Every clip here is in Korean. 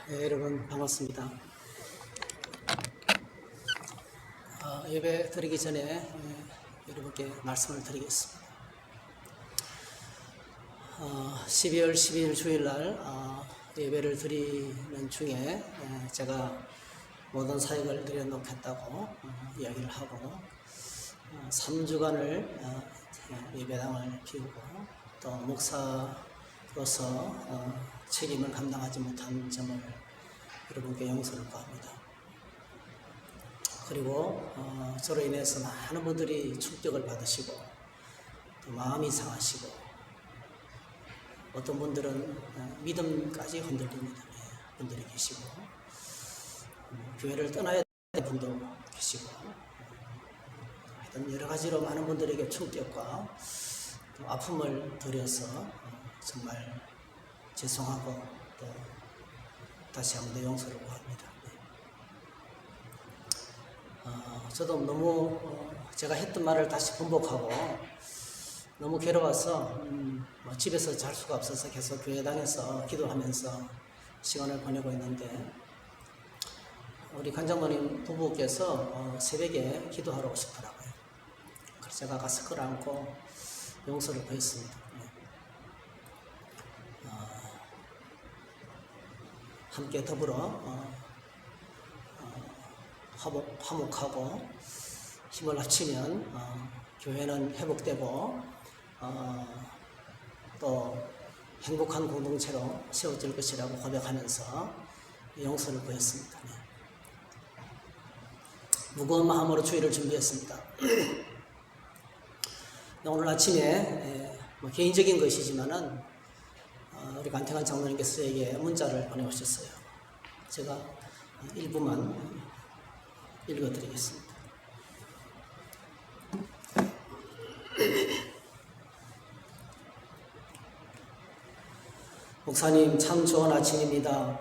네, 여러분 반갑습니다. 예배 드리기 전에 여러분께 말씀을 드리겠습니다. 12월 12일 주일날 예배를 드리는 중에 제가 모든 사역을 내려놓겠다고 이야기를 하고 3주간을 예배당을 비우고 또 목사로서 책임을 감당하지 못한 점을 여러분께 용서를 구합니다. 그리고 저로 인해서 많은 분들이 충격을 받으시고 또 마음이 상하시고 어떤 분들은 믿음까지 흔들립니다. 분들이 계시고 교회를 떠나야 되는 분도 계시고 하여튼 여러 가지로 많은 분들에게 충격과 또 아픔을 드려서 정말 죄송하고 또 다시 한번 용서를 구합니다. 저도 너무 제가 했던 말을 다시 번복하고 너무 괴로워서 집에서 잘 수가 없어서 계속 교회당에서 기도하면서 시간을 보내고 있는데 우리 관장모님 부부께서 새벽에 기도하러 오셨더라고요. 그래서 제가 가서 끌어안고 용서를 구했습니다. 함께 더불어 화목하고 힘을 합치면 교회는 회복되고 또 행복한 공동체로 세워질 것이라고 고백하면서 용서를 구했습니다. 무거운 마음으로 주일을 준비했습니다. 오늘 아침에 개인적인 것이지만은 우리 간태관 장로님께서 저에게 문자를 보내오셨어요. 제가 일부만 읽어드리겠습니다. 목사님, 참 좋은 아침입니다.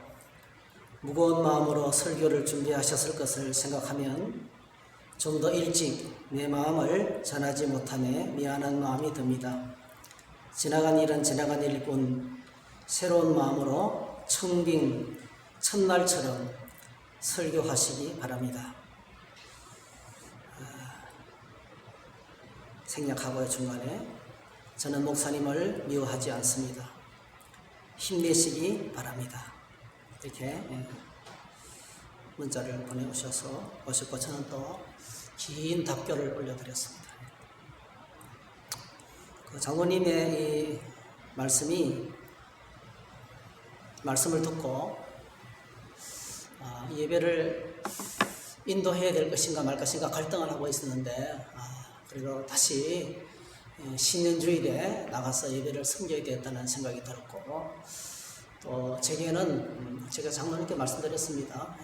무거운 마음으로 설교를 준비하셨을 것을 생각하면 좀 더 일찍 내 마음을 전하지 못함에 미안한 마음이 듭니다. 지나간 일은 지나간 일뿐 새로운 마음으로 청빙 첫날처럼 설교하시기 바랍니다. 생략하고요. 중간에 저는 목사님을 미워하지 않습니다. 힘내시기 바랍니다. 이렇게 문자를 보내오셨고 저는 또 긴 답글을 올려드렸습니다. 그 장로님의 이 말씀을 듣고 예배를 인도해야 될 것인가 말 것인가 갈등을 하고 있었는데 그리고 다시 신년주일에 나가서 예배를 섬겨야 되겠다는 생각이 들었고 또 제게는 제가 장로님께 말씀드렸습니다.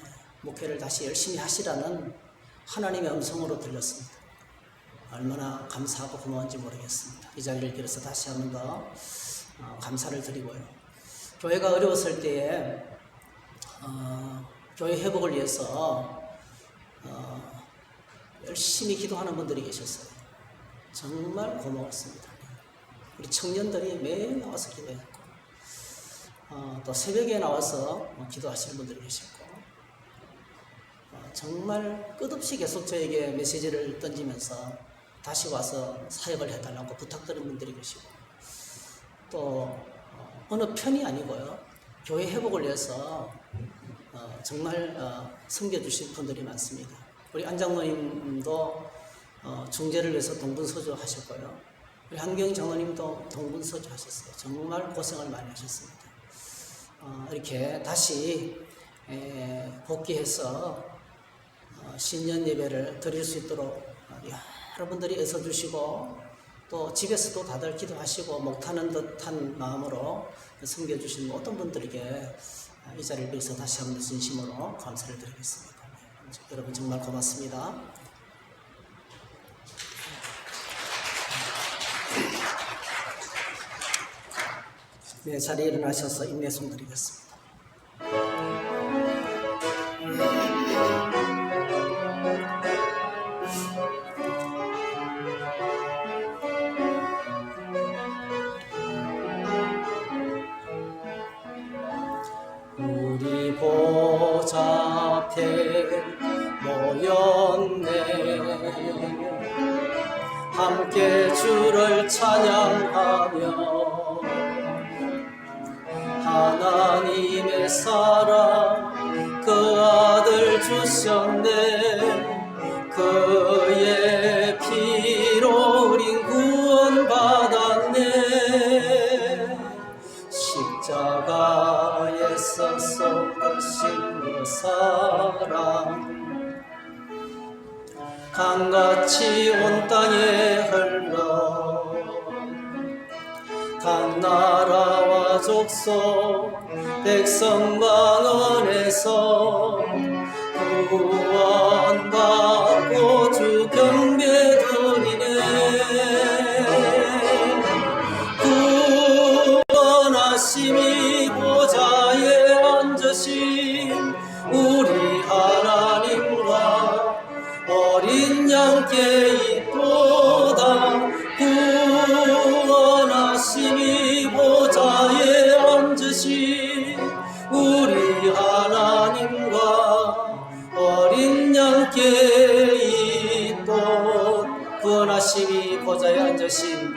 목회를 다시 열심히 하시라는 하나님의 음성으로 들렸습니다. 얼마나 감사하고 고마운지 모르겠습니다. 이 자리를 빌어서 다시 한 번 더 감사를 드리고요. 교회가 어려웠을 때에 교회 회복을 위해서 열심히 기도하는 분들이 계셨어요. 정말 고마웠습니다. 우리 청년들이 매일 나와서 기도했고 또 새벽에 나와서 기도하시는 분들이 계셨고 정말 끝없이 계속 저에게 메시지를 던지면서 다시 와서 사역을 해달라고 부탁드리는 분들이 계시고 또 어느 편이 아니고요. 교회 회복을 위해서 정말 섬겨주신 분들이 많습니다. 우리 안장로님도 중재를 위해서 동분서주 하셨고요. 우리 한경희 장로님도 동분서주 하셨어요. 정말 고생을 많이 하셨습니다. 이렇게 다시 복귀해서 신년 예배를 드릴 수 있도록 여러분들이 애써주시고 또 집에서도 다들 기도하시고 목타는 듯한 마음으로 섬겨주신 모든 분들에게 이 자리를 위해서 다시 한번 진심으로 감사를 드리겠습니다. 여러분 정말 고맙습니다. 네, 자리에 일어나셔서 인내송 드리겠습니다. 우리 보좌 앞에 모였네. 함께 주를 찬양하며 하나님의 사랑 그 아들 주셨네. 그의 피로 우린 구원받았네. 십자가에서 쏟으신 그 사랑 강같이 온 땅에 흘러 각 나라와 족속 백성 만원에서 구원받고 주 경배 드리네. 구원하심이 보좌에 앉으신 우리 하나님과 어린 양께 있도다. 구원하심이 보좌에 앉으신 우리 하나님과 어린 양께 있도다. 구원하심이 보좌에 앉으신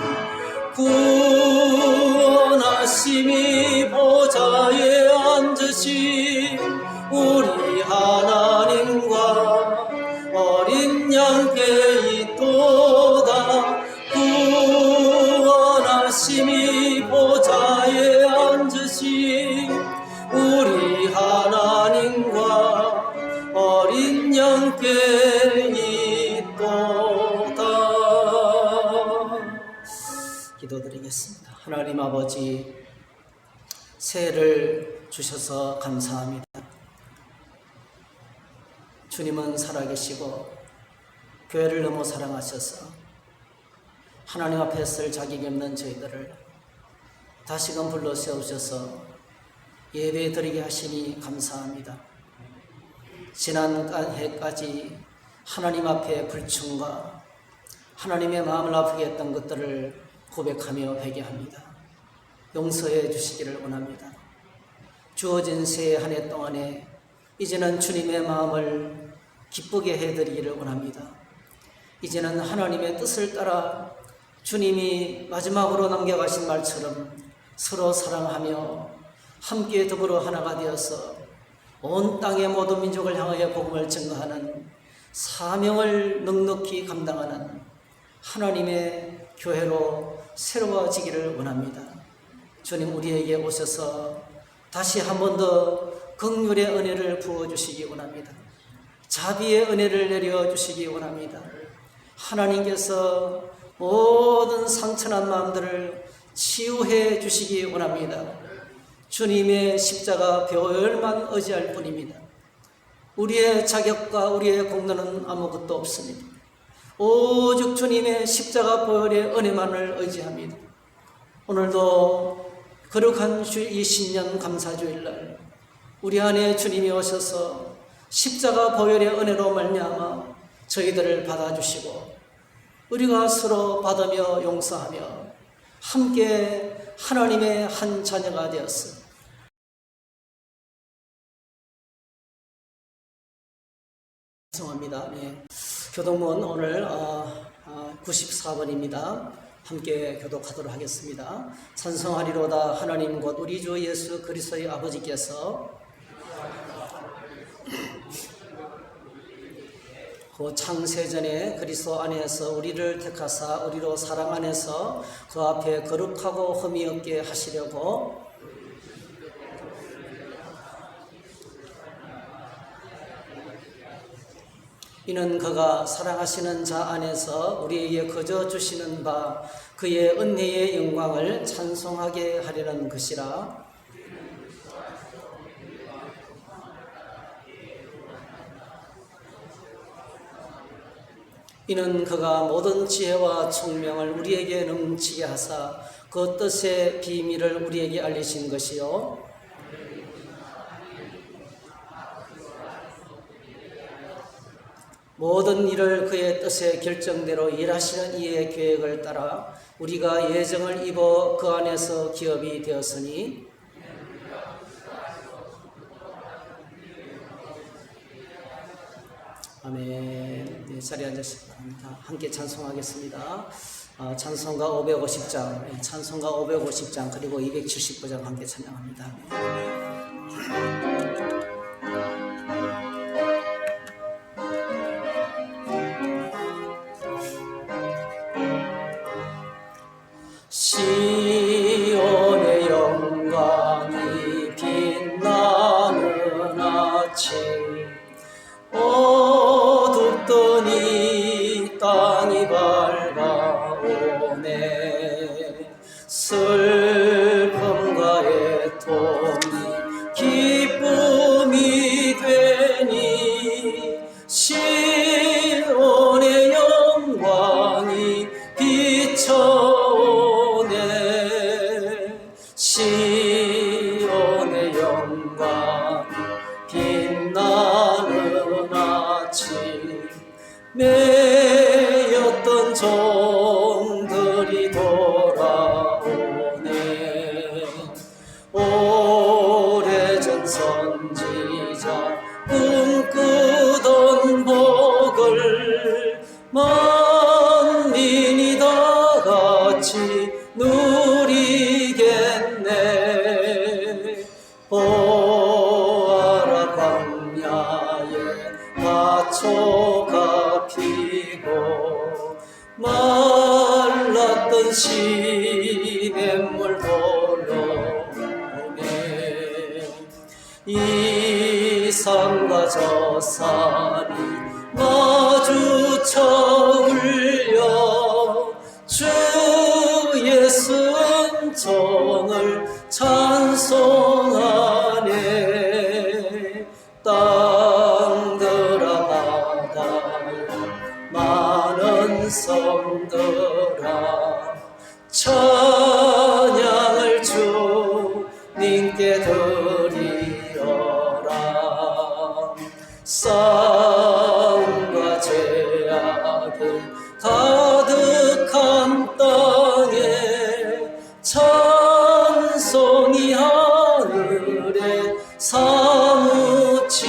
구원하심이 보좌에 앉으신 우리 하나님과 어린 양께 있도다. 구원하심이 보좌에 앉으신 우리 하나님과 어린 양께 있도다. 기도드리겠습니다. 하나님 아버지, 새해를 주셔서 감사합니다. 주님은 살아계시고 교회를 너무 사랑하셔서 하나님 앞에 설 자격이 없는 저희들을 다시금 불러 세우셔서 예배 드리게 하시니 감사합니다. 지난 해까지 하나님 앞에 불충과 하나님의 마음을 아프게 했던 것들을 고백하며 회개합니다. 용서해 주시기를 원합니다. 주어진 새해 한 해 동안에 이제는 주님의 마음을 기쁘게 해드리기를 원합니다. 이제는 하나님의 뜻을 따라 주님이 마지막으로 남겨가신 말처럼 서로 사랑하며 함께 더불어 하나가 되어서 온 땅의 모든 민족을 향하여 복음을 증거하는 사명을 넉넉히 감당하는 하나님의 교회로 새로워지기를 원합니다. 주님, 우리에게 오셔서 다시 한 번 더 긍휼의 은혜를 부어주시기 원합니다. 자비의 은혜를 내려주시기 원합니다. 하나님께서 모든 상처난 마음들을 치유해 주시기 원합니다. 주님의 십자가 보혈만 의지할 뿐입니다. 우리의 자격과 우리의 공로는 아무것도 없습니다. 오직 주님의 십자가 보혈의 은혜만을 의지합니다. 오늘도 거룩한 이 신년 감사주일날 우리 안에 주님이 오셔서 십자가 보혈의 은혜로 말미암아 저희들을 받아주시고 우리가 서로 받으며 용서하며 함께 하나님의 한 자녀가 되었습니다. 죄송합니다. 네. 교독문 오늘 94번입니다. 함께 교독하도록 하겠습니다. 찬송하리로다 하나님 곧 우리 주 예수 그리스도의 아버지께서 그 창세전에 그리스도 안에서 우리를 택하사 우리로 사랑 안에서 그 앞에 거룩하고 흠이 없게 하시려고 이는 그가 사랑하시는 자 안에서 우리에게 거저 주시는 바 그의 은혜의 영광을 찬송하게 하려는 것이라. 이는 그가 모든 지혜와 총명을 우리에게 넘치게 하사 그 뜻의 비밀을 우리에게 알리신 것이요 모든 일을 그의 뜻의 결정대로 일하시는 이의 계획을 따라 우리가 예정을 입어 그 안에서 기업이 되었으니 아멘. 네, 자리에 앉으시기 바랍니다. 함께 찬송하겠습니다. 찬송가 550장, 찬송가 550장 그리고 279장 함께 찬양합니다. 시온의 영광이 빛나는 아침, 어둡던 이 땅이 밝아오네. 슬픔과 애통이 기쁨이 되니 시온의 영광이 비춰오네. 시온의 영광 빛나는 아침, 매였던 종들이 돌아오네. 오래전 선지자 꿈꾸던 복을 만민이 다 같이 누리겠네. 보아라 광야에 화초가 피고 말랐던 시냇물 흘러오네. 이 산과 저 산이 마주쳐 울려 주의 승천을 찬송하네. 땅들아 바다야 많은 섬들아 찬양을 주님께 드리어라. 싸움과 죄악에 가득한 땅에 찬송이 하늘에 사무치네.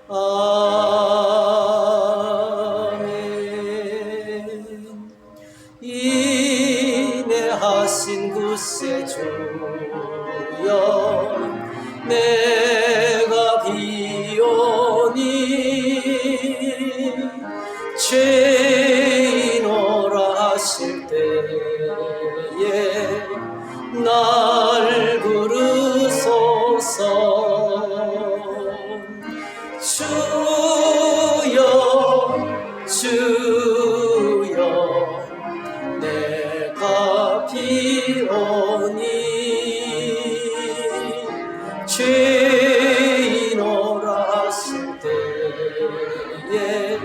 아멘. 인내하신 구세 주여 내가 비오니 죄인오라 하실 때에 날 부르소서. 주여 주여 내가 비오니 죄인오라 하실 때에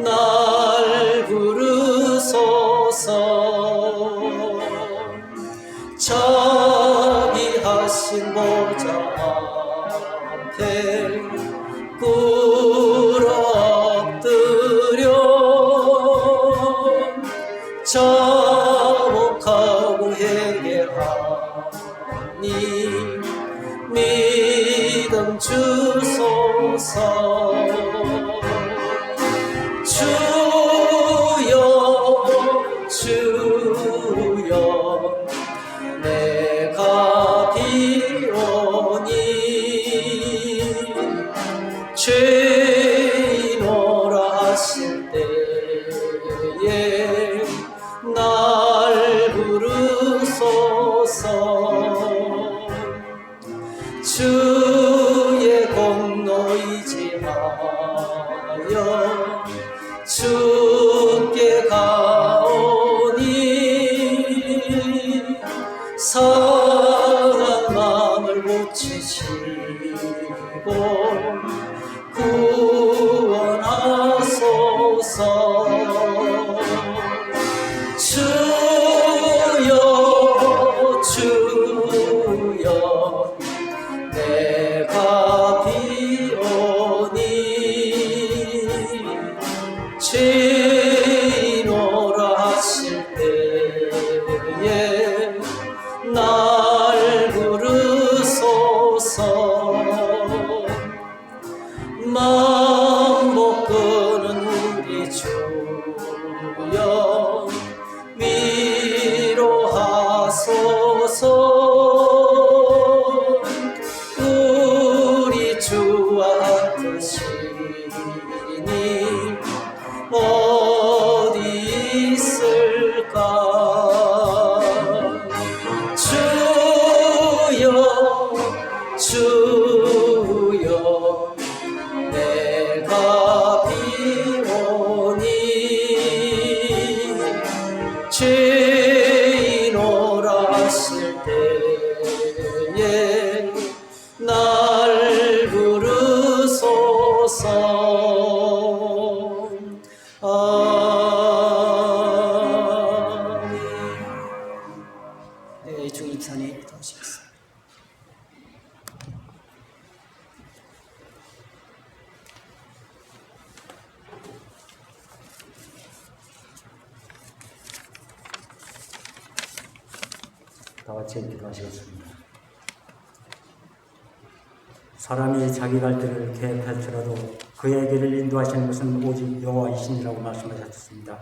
날 부르소서. 자비하신 보좌 앞에 꿇어 엎드려 자복하고 회개하니 믿음 주소서. 주여 주여 내가 비오니 죄인오라 하실 때에 날 부르소서. 주의 공로 의지하여 주께 가오니 상한 마음을 고치시고 구원하소서. 주여 주여 내가 비오니 죄인오라 하실 때에 날 부르소서. 다 같이 기도하시겠습니다. 사람이 자기 갈 길을 계획할지라도 그의 길을 인도하시는 것은 오직 여호와이시니라고 말씀하셨습니다.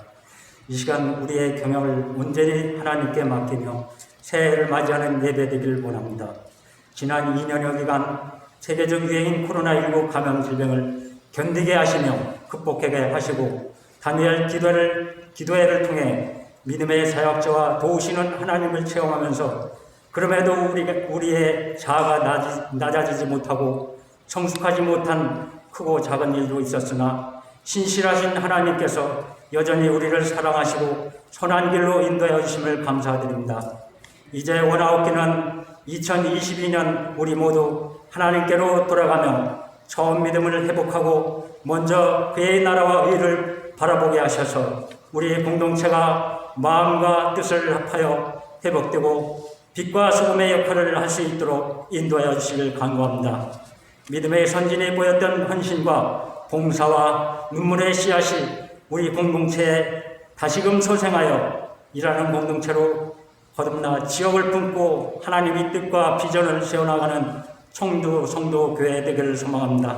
이 시간 우리의 경영을 온전히 하나님께 맡기며 새해를 맞이하는 예배되기를 원합니다. 지난 2년여 기간 세계적 유행인 코로나19 감염 질병을 견디게 하시며 극복하게 하시고 다니엘 기도회를 통해 믿음의 사역자와 도우시는 하나님을 체험하면서 그럼에도 우리의 자아가 낮아지지 못하고 성숙하지 못한 크고 작은 일도 있었으나 신실하신 하나님께서 여전히 우리를 사랑하시고 선한 길로 인도해 주심을 감사드립니다. 이제 원하옵기는 2022년 우리 모두 하나님께로 돌아가며 처음 믿음을 회복하고 먼저 그의 나라와 의를 바라보게 하셔서 우리 공동체가 마음과 뜻을 합하여 회복되고 빛과 소금의 역할을 할 수 있도록 인도하여 주시길 간구합니다. 믿음의 선진이 보였던 헌신과 봉사와 눈물의 씨앗이 우리 공동체에 다시금 소생하여 일하는 공동체로 거듭나 지역을 품고 하나님의 뜻과 비전을 세워나가는 청두 성도 교회 되기를 소망합니다.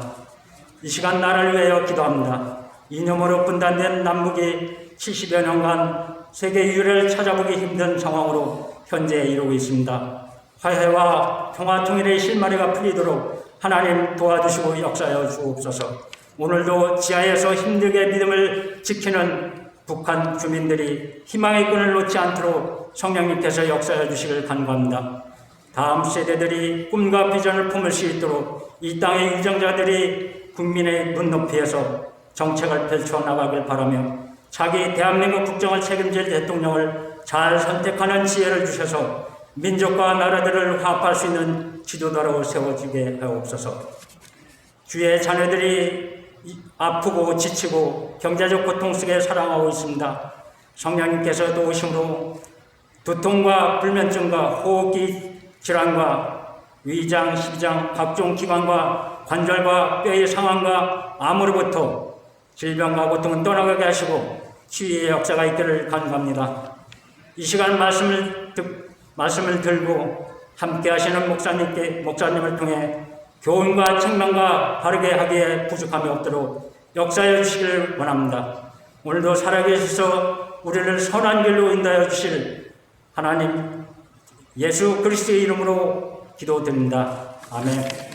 이 시간 나라를 위하여 기도합니다. 이념으로 분단된 남북이 70여 년간 세계 유례를 찾아보기 힘든 상황으로 현재 이루고 있습니다. 화해와 평화 통일의 실마리가 풀리도록 하나님 도와주시고 역사하여 주옵소서. 오늘도 지하에서 힘들게 믿음을 지키는 북한 주민들이 희망의 끈을 놓지 않도록 성령님께서 역사해 주시길 간구합니다. 다음 세대들이 꿈과 비전을 품을 수 있도록 이 땅의 유정자들이 국민의 눈높이에서 정책을 펼쳐나가길 바라며 자기 대한민국 국정을 책임질 대통령을 잘 선택하는 지혜를 주셔서 민족과 나라들을 화합할 수 있는 지도자로 세워지게 하옵소서. 주의 자녀들이 아프고 지치고 경제적 고통 속에 살아가고 있습니다. 성령님께서 도우심으로 두통과 불면증과 호흡기 질환과 위장, 심장, 각종 기관과 관절과 뼈의 상황과 암으로부터 질병과 고통은 떠나가게 하시고 치유의 역사가 있기를 간구합니다. 이 시간 말씀을 들고 함께 하시는 목사님을 통해 교훈과 책망과 바르게 하기에 부족함이 없도록 역사해 주시기를 원합니다. 오늘도 살아계셔서 우리를 선한 길로 인도하여 주실 하나님 예수 그리스도의 이름으로 기도드립니다. 아멘.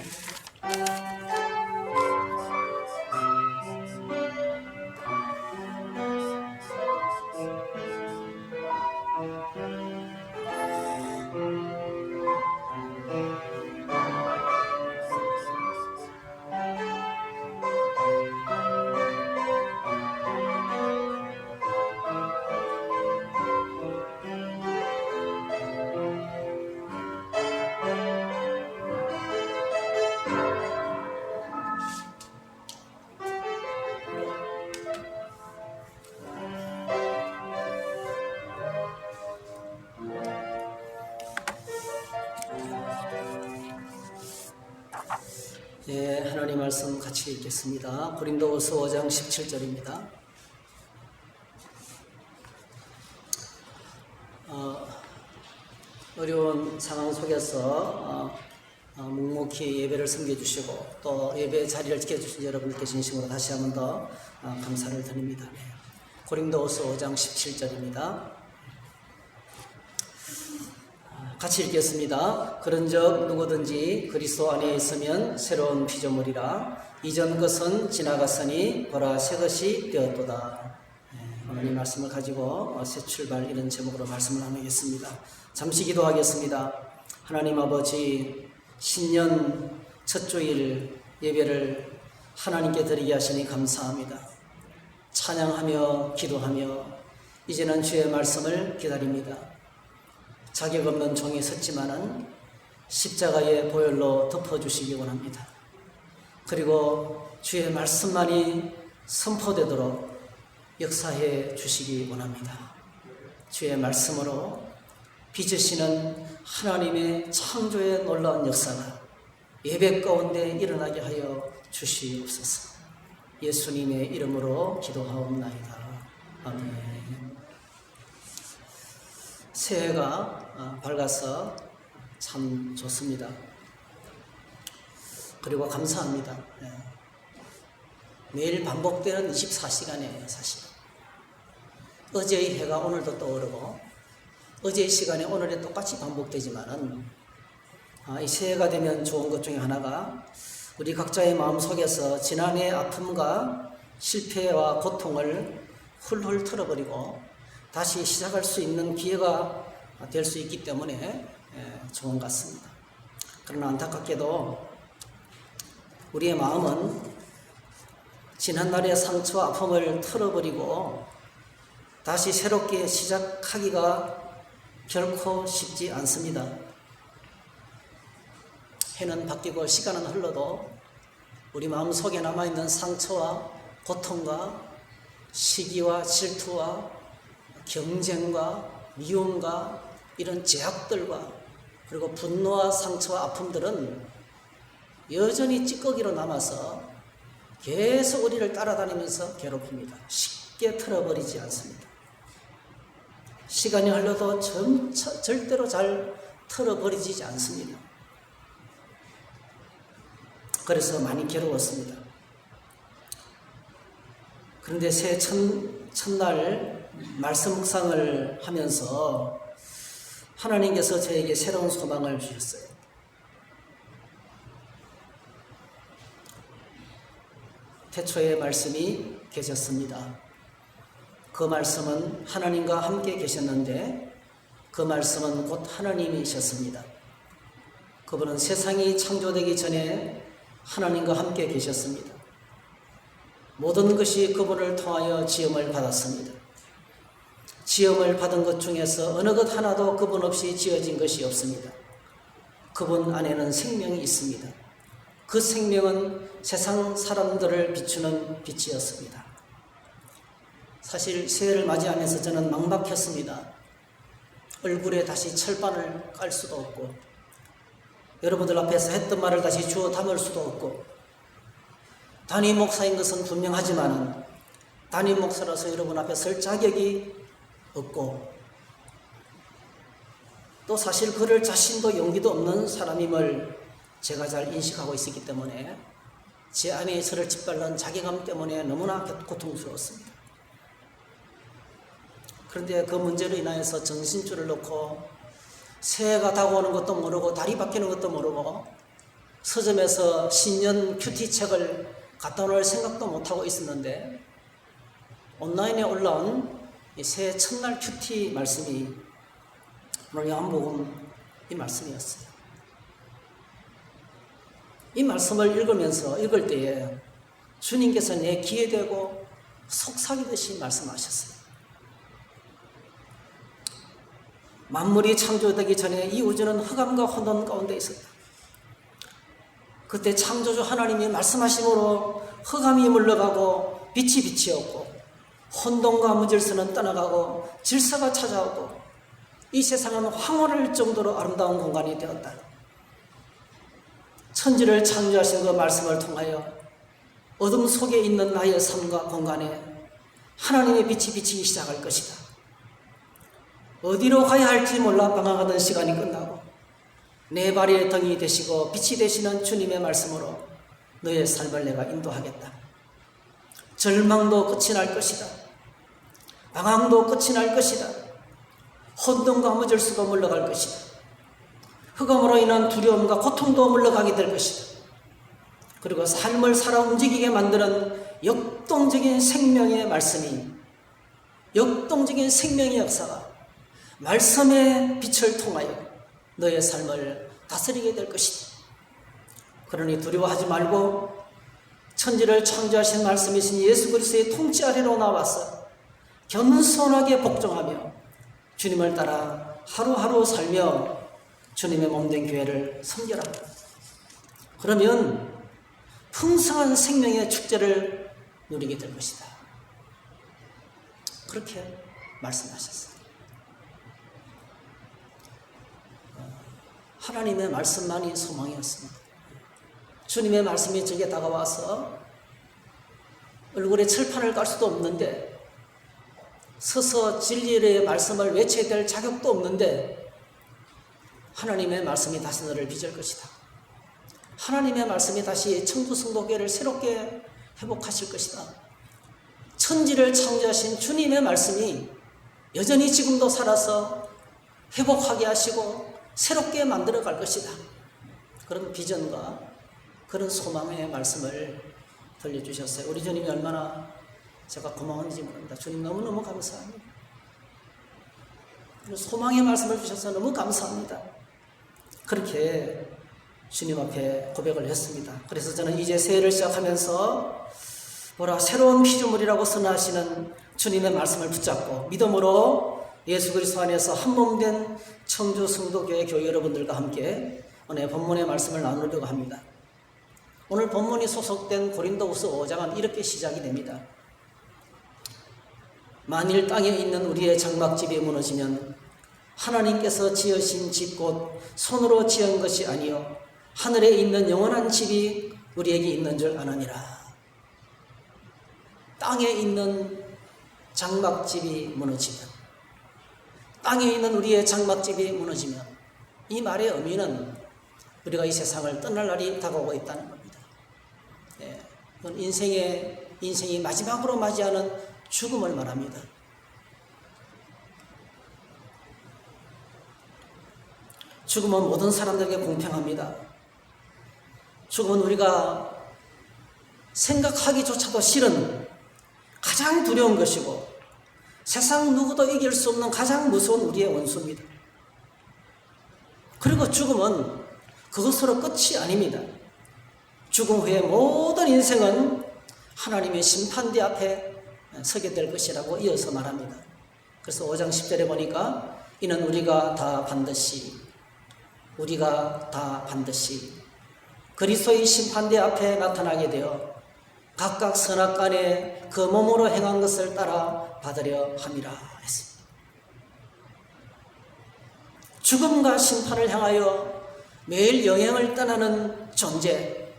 예, 하나님 말씀 같이 읽겠습니다. 고린도후서 5장 17절입니다. 어려운 상황 속에서 묵묵히 예배를 섬겨주시고 또 예배 자리를 지켜주신 여러분께 진심으로 다시 한번 더 감사를 드립니다. 고린도후서 5장 17절입니다. 같이 읽겠습니다. 그런즉 누구든지 그리스도 안에 있으면 새로운 피조물이라 이전 것은 지나갔으니 보라 새 것이 되었도다. 하나님 말씀을 가지고 새 출발 이런 제목으로 말씀을 나누겠습니다. 잠시 기도하겠습니다. 하나님 아버지, 신년 첫 주일 예배를 하나님께 드리게 하시니 감사합니다. 찬양하며 기도하며 이제는 주의 말씀을 기다립니다. 자격 없는 종이 섰지만은 십자가의 보혈로 덮어주시기 원합니다. 그리고 주의 말씀만이 선포되도록 역사해 주시기 원합니다. 주의 말씀으로 빚으시는 하나님의 창조의 놀라운 역사가 예배 가운데 일어나게 하여 주시옵소서. 예수님의 이름으로 기도하옵나이다. 아멘. 새해가 밝아서 참 좋습니다. 그리고 감사합니다. 매일 반복되는 24시간이에요, 사실. 어제의 해가 오늘도 떠오르고 어제의 시간이 오늘에 똑같이 반복되지만은 이 새해가 되면 좋은 것 중에 하나가 우리 각자의 마음속에서 지난해의 아픔과 실패와 고통을 훌훌 털어버리고 다시 시작할 수 있는 기회가 될 수 있기 때문에 좋은 것 같습니다. 그러나 안타깝게도 우리의 마음은 지난날의 상처와 아픔을 털어버리고 다시 새롭게 시작하기가 결코 쉽지 않습니다. 해는 바뀌고 시간은 흘러도 우리 마음 속에 남아있는 상처와 고통과 시기와 질투와 경쟁과 미움과 이런 제약들과 그리고 분노와 상처와 아픔들은 여전히 찌꺼기로 남아서 계속 우리를 따라다니면서 괴롭힙니다. 쉽게 털어버리지 않습니다. 시간이 흘러도 절대로 잘 털어버리지 않습니다. 그래서 많이 괴로웠습니다. 그런데 새해 첫날 말씀 묵상을 하면서 하나님께서 저에게 새로운 소망을 주셨어요. 태초에 말씀이 계셨습니다. 그 말씀은 하나님과 함께 계셨는데 그 말씀은 곧 하나님이셨습니다. 그분은 세상이 창조되기 전에 하나님과 함께 계셨습니다. 모든 것이 그분을 통하여 지음을 받았습니다. 지음을 받은 것 중에서 어느 것 하나도 그분 없이 지어진 것이 없습니다. 그분 안에는 생명이 있습니다. 그 생명은 세상 사람들을 비추는 빛이었습니다. 사실 새해를 맞이하면서 저는 막막했습니다. 얼굴에 다시 철반을 깔 수도 없고 여러분들 앞에서 했던 말을 다시 주워 담을 수도 없고 담임 목사인 것은 분명하지만 담임 목사라서 여러분 앞에 설 자격이 없고 또 사실 그럴 자신도 용기도 없는 사람임을 제가 잘 인식하고 있었기 때문에 제 안에 저를 짓밟는 자괴감 때문에 너무나 고통스러웠습니다. 그런데 그 문제로 인하여서 정신줄을 놓고 새해가 다가오는 것도 모르고 달이 바뀌는 것도 모르고 서점에서 신년 큐티책을 갖다 놓을 생각도 못하고 있었는데 온라인에 올라온 새해 첫날 큐티 말씀이 오늘 요한복음 이 말씀이었어요. 이 말씀을 읽을 때에 주님께서 내 귀에 대고 속삭이듯이 말씀하셨어요. 만물이 창조되기 전에 이 우주는 흑암과 혼돈 가운데 있었다. 그때 창조주 하나님이 말씀하심으로 흑암이 물러가고 빛이 빛이었고 혼돈과 무질서는 떠나가고 질서가 찾아오고 이 세상은 황홀할 정도로 아름다운 공간이 되었다. 천지를 창조하신 그 말씀을 통하여 어둠 속에 있는 나의 삶과 공간에 하나님의 빛이 비치기 시작할 것이다. 어디로 가야 할지 몰라 방황하던 시간이 끝나고 내 발의 등이 되시고 빛이 되시는 주님의 말씀으로 너의 삶을 내가 인도하겠다. 절망도 끝이 날 것이다. 방황도 끝이 날 것이다. 혼돈과 무질서도 물러갈 것이다. 흑암으로 인한 두려움과 고통도 물러가게 될 것이다. 그리고 삶을 살아 움직이게 만드는 역동적인 생명의 말씀이 역동적인 생명의 역사가 말씀의 빛을 통하여 너의 삶을 다스리게 될 것이다. 그러니 두려워하지 말고 천지를 창조하신 말씀이신 예수 그리스도의 통치 아래로 나와서 겸손하게 복종하며 주님을 따라 하루하루 살며 주님의 몸된 교회를 섬겨라. 그러면 풍성한 생명의 축제를 누리게 될 것이다. 그렇게 말씀하셨어요. 하나님의 말씀만이 소망이었습니다. 주님의 말씀이 제게 다가와서 얼굴에 철판을 깔 수도 없는데 서서 진리의 말씀을 외쳐야 될 자격도 없는데 하나님의 말씀이 다시 너를 빚을 것이다. 하나님의 말씀이 다시 천부 성도교회를 새롭게 회복하실 것이다. 천지를 창조하신 주님의 말씀이 여전히 지금도 살아서 회복하게 하시고 새롭게 만들어 갈 것이다. 그런 비전과 그런 소망의 말씀을 들려주셨어요. 우리 주님이 얼마나 제가 고마운지 모릅니다. 주님 너무너무 감사합니다. 소망의 말씀을 주셔서 너무 감사합니다. 그렇게 주님 앞에 고백을 했습니다. 그래서 저는 이제 새해를 시작하면서 새로운 피조물이라고 선언하시는 주님의 말씀을 붙잡고 믿음으로 예수 그리스도 안에서 한몸된 청주 성도교회 교회 여러분들과 함께 오늘 본문의 말씀을 나누려고 합니다. 오늘 본문이 소속된 고린도후서 5장은 이렇게 시작이 됩니다. 만일 땅에 있는 우리의 장막집이 무너지면 하나님께서 지으신 집 곧 손으로 지은 것이 아니요 하늘에 있는 영원한 집이 우리에게 있는 줄 아느니라. 땅에 있는 장막집이 무너지면, 땅에 있는 우리의 장막집이 무너지면, 이 말의 의미는 우리가 이 세상을 떠날 날이 다가오고 있다는 겁니다. 그건 인생이 마지막으로 맞이하는 죽음을 말합니다. 죽음은 모든 사람들에게 공평합니다. 죽음은 우리가 생각하기조차도 싫은 가장 두려운 것이고 세상 누구도 이길 수 없는 가장 무서운 우리의 원수입니다. 그리고 죽음은 그것으로 끝이 아닙니다. 죽음 후에 모든 인생은 하나님의 심판대 앞에 서게 될 것이라고 이어서 말합니다. 그래서 5장 10절에 보니까 이는 우리가 다 반드시 그리스도의 심판대 앞에 나타나게 되어 각각 선악간에 그 몸으로 행한 것을 따라 받으려 함이라 했습니다. 죽음과 심판을 향하여 매일 여행을 떠나는 존재,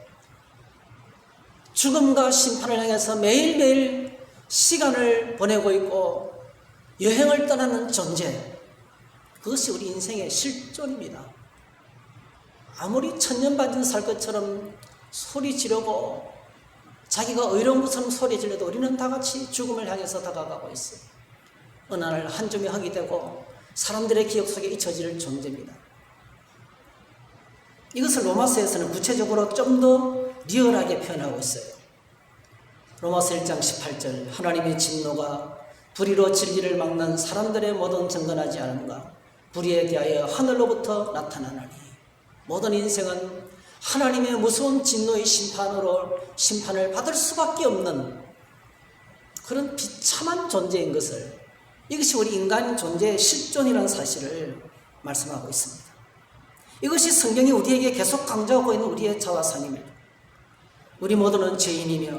죽음과 심판을 향해서 매일매일 시간을 보내고 있고 여행을 떠나는 존재, 그것이 우리 인생의 실존입니다. 아무리 천년반년 살 것처럼 소리 지르고 자기가 의로운 것처럼 소리 지르도 우리는 다 같이 죽음을 향해서 다가가고 있어요. 어느 날 한 줌의 흙이 되고 사람들의 기억 속에 잊혀질 존재입니다. 이것을 로마서에서는 구체적으로 좀 더 리얼하게 표현하고 있어요. 로마서 1장 18절 하나님의 진노가 불의로 진리를 막는 사람들의 모든 정건하지 않음과 불의에 대하여 하늘로부터 나타나나니 모든 인생은 하나님의 무서운 진노의 심판을 받을 수밖에 없는 그런 비참한 존재인 것을, 이것이 우리 인간 존재의 실존이라는 사실을 말씀하고 있습니다. 이것이 성경이 우리에게 계속 강조하고 있는 우리의 자화상입니다. 우리 모두는 죄인이며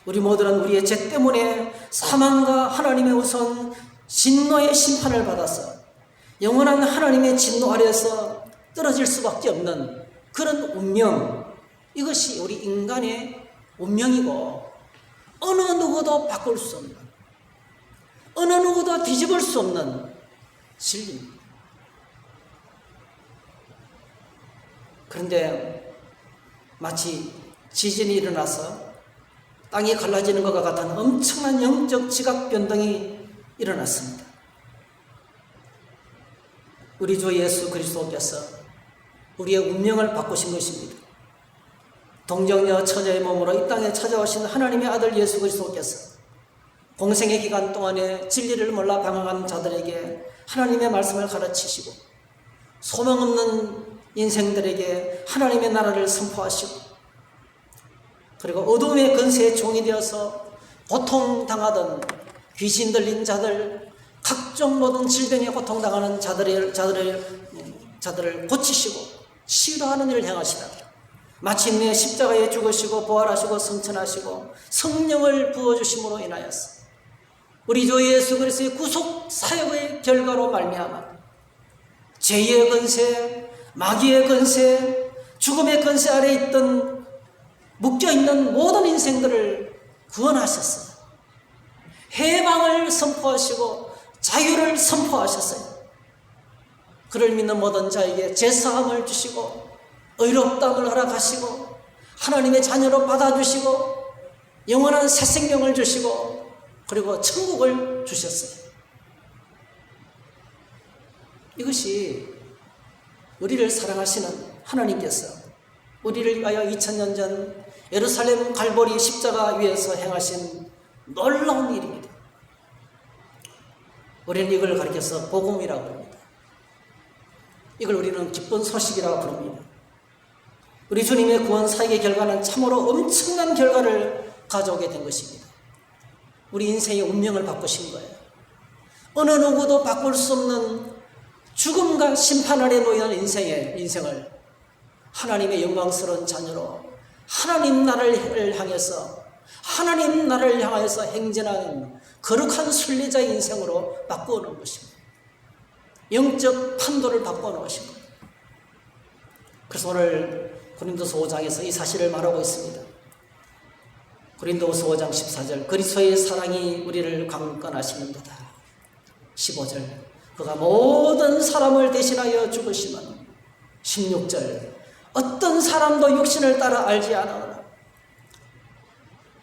우리 모두는 우리의 죄 때문에 사망과 하나님의 우선 진노의 심판을 받아서 영원한 하나님의 진노 아래에서 떨어질 수밖에 없는 그런 운명, 이것이 우리 인간의 운명이고 어느 누구도 바꿀 수 없는, 어느 누구도 뒤집을 수 없는 진리입니다. 그런데 마치 지진이 일어나서 땅이 갈라지는 것과 같은 엄청난 영적 지각 변동이 일어났습니다. 우리 주 예수 그리스도께서 우리의 운명을 바꾸신 것입니다. 동정녀 처녀의 몸으로 이 땅에 찾아오신 하나님의 아들 예수 그리스도께서 공생의 기간 동안에 진리를 몰라 방황하는 자들에게 하나님의 말씀을 가르치시고 소망 없는 인생들에게 하나님의 나라를 선포하시고, 그리고 어둠의 건세의 종이 되어서 고통당하던 귀신 들린 자들, 각종 모든 질병에 고통당하는 자들을 고치시고 치유하는 일을 행하시다. 마침내 십자가에 죽으시고 부활하시고 성천하시고 성령을 부어주심으로 인하여서 우리 주 예수 그리스도의 구속 사역의 결과로 말미암아 죄의 건세, 마귀의 건세, 죽음의 건세 아래 있던 묶여있는 모든 인생들을 구원하셨어요. 해방을 선포하시고 자유를 선포하셨어요. 그를 믿는 모든 자에게 제사함을 주시고 의롭다함을 허락하시고 하나님의 자녀로 받아주시고 영원한 새 생명을 주시고 그리고 천국을 주셨어요. 이것이 우리를 사랑하시는 하나님께서 우리를 위하여 2000년 전 예루살렘 갈보리 십자가 위에서 행하신 놀라운 일입니다. 우리는 이걸 가리켜서 복음이라고 부릅니다. 이걸 우리는 기쁜 소식이라고 부릅니다. 우리 주님의 구원 사역의 결과는 참으로 엄청난 결과를 가져오게 된 것입니다. 우리 인생의 운명을 바꾸신 거예요. 어느 누구도 바꿀 수 없는 죽음과 심판 아래 놓인 인생을 하나님의 영광스러운 자녀로 하나님 나라를 향해서 행진하는 거룩한 순례자의 인생으로 바꾸어 놓은 것입니다. 영적 판도를 바꾸어 놓으신 거예요. 그래서 오늘 고린도서 5장에서 이 사실을 말하고 있습니다. 고린도서 5장 14절 그리스도의 사랑이 우리를 강건하시는도다. 15절 그가 모든 사람을 대신하여 죽으시면 16절 어떤 사람도 육신을 따라 알지 않으나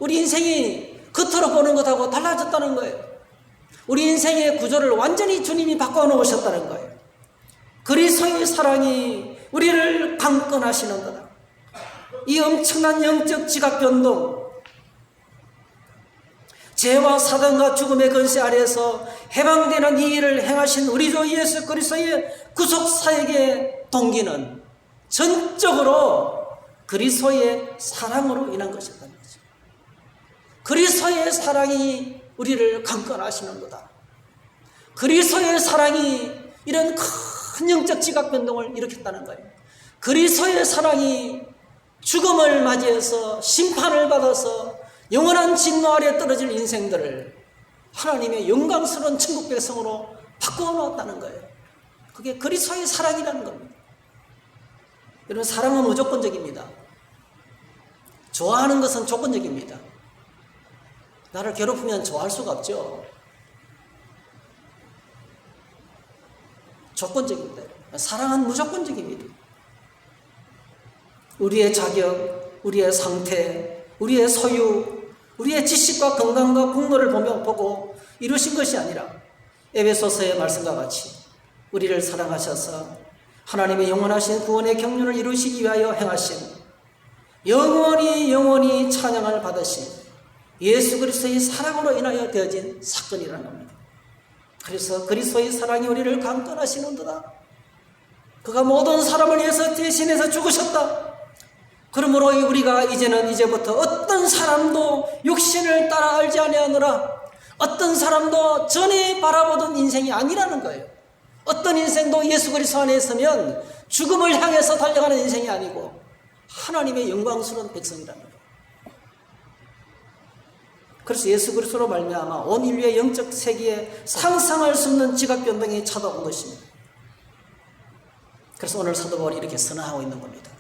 우리 인생이 겉으로 보는 것하고 달라졌다는 거예요. 우리 인생의 구조를 완전히 주님이 바꿔놓으셨다는 거예요. 그리스도의 사랑이 우리를 강건하시는도다. 이 엄청난 영적 지각 변동, 죄와 사단과 죽음의 권세 아래에서 해방되는 이 일을 행하신 우리 주 예수 그리스도의 구속 사역의 동기는 전적으로 그리스도의 사랑으로 인한 것이었다는 거죠. 그리스도의 사랑이 우리를 강건하시는 거다. 그리스도의 사랑이 이런 큰 영적 지각 변동을 일으켰다는 거예요. 그리스도의 사랑이 죽음을 맞이해서 심판을 받아서 영원한 진노 아래 떨어질 인생들을 하나님의 영광스러운 천국 백성으로 바꾸어 놓았다는 거예요. 그게 그리스도의 사랑이라는 겁니다. 여러분, 사랑은 무조건적입니다. 좋아하는 것은 조건적입니다. 나를 괴롭히면 좋아할 수가 없죠. 조건적입니다. 사랑은 무조건적입니다. 우리의 자격, 우리의 상태, 우리의 소유, 우리의 지식과 건강과 공로를 보고 이루신 것이 아니라 에베소서의 말씀과 같이 우리를 사랑하셔서 하나님의 영원하신 구원의 경륜을 이루시기 위하여 행하신 영원히 찬양을 받으신 예수 그리스도의 사랑으로 인하여 되어진 사건이라는 겁니다. 그래서 그리스도의 사랑이 우리를 강건하시는도다. 그가 모든 사람을 위해서 대신해서 죽으셨다. 그러므로 우리가 이제부터 어떤 사람도 육신을 따라 알지 아니하노라. 어떤 사람도 전에 바라보던 인생이 아니라는 거예요. 어떤 인생도 예수 그리스도 안에 있으면 죽음을 향해서 달려가는 인생이 아니고 하나님의 영광스러운 백성이라는 거예요. 그래서 예수 그리스도로 말미암아 온 인류의 영적 세계에 상상할 수 없는 지각 변동이 찾아온 것입니다. 그래서 오늘 사도 바울이 이렇게 선언하고 있는 겁니다.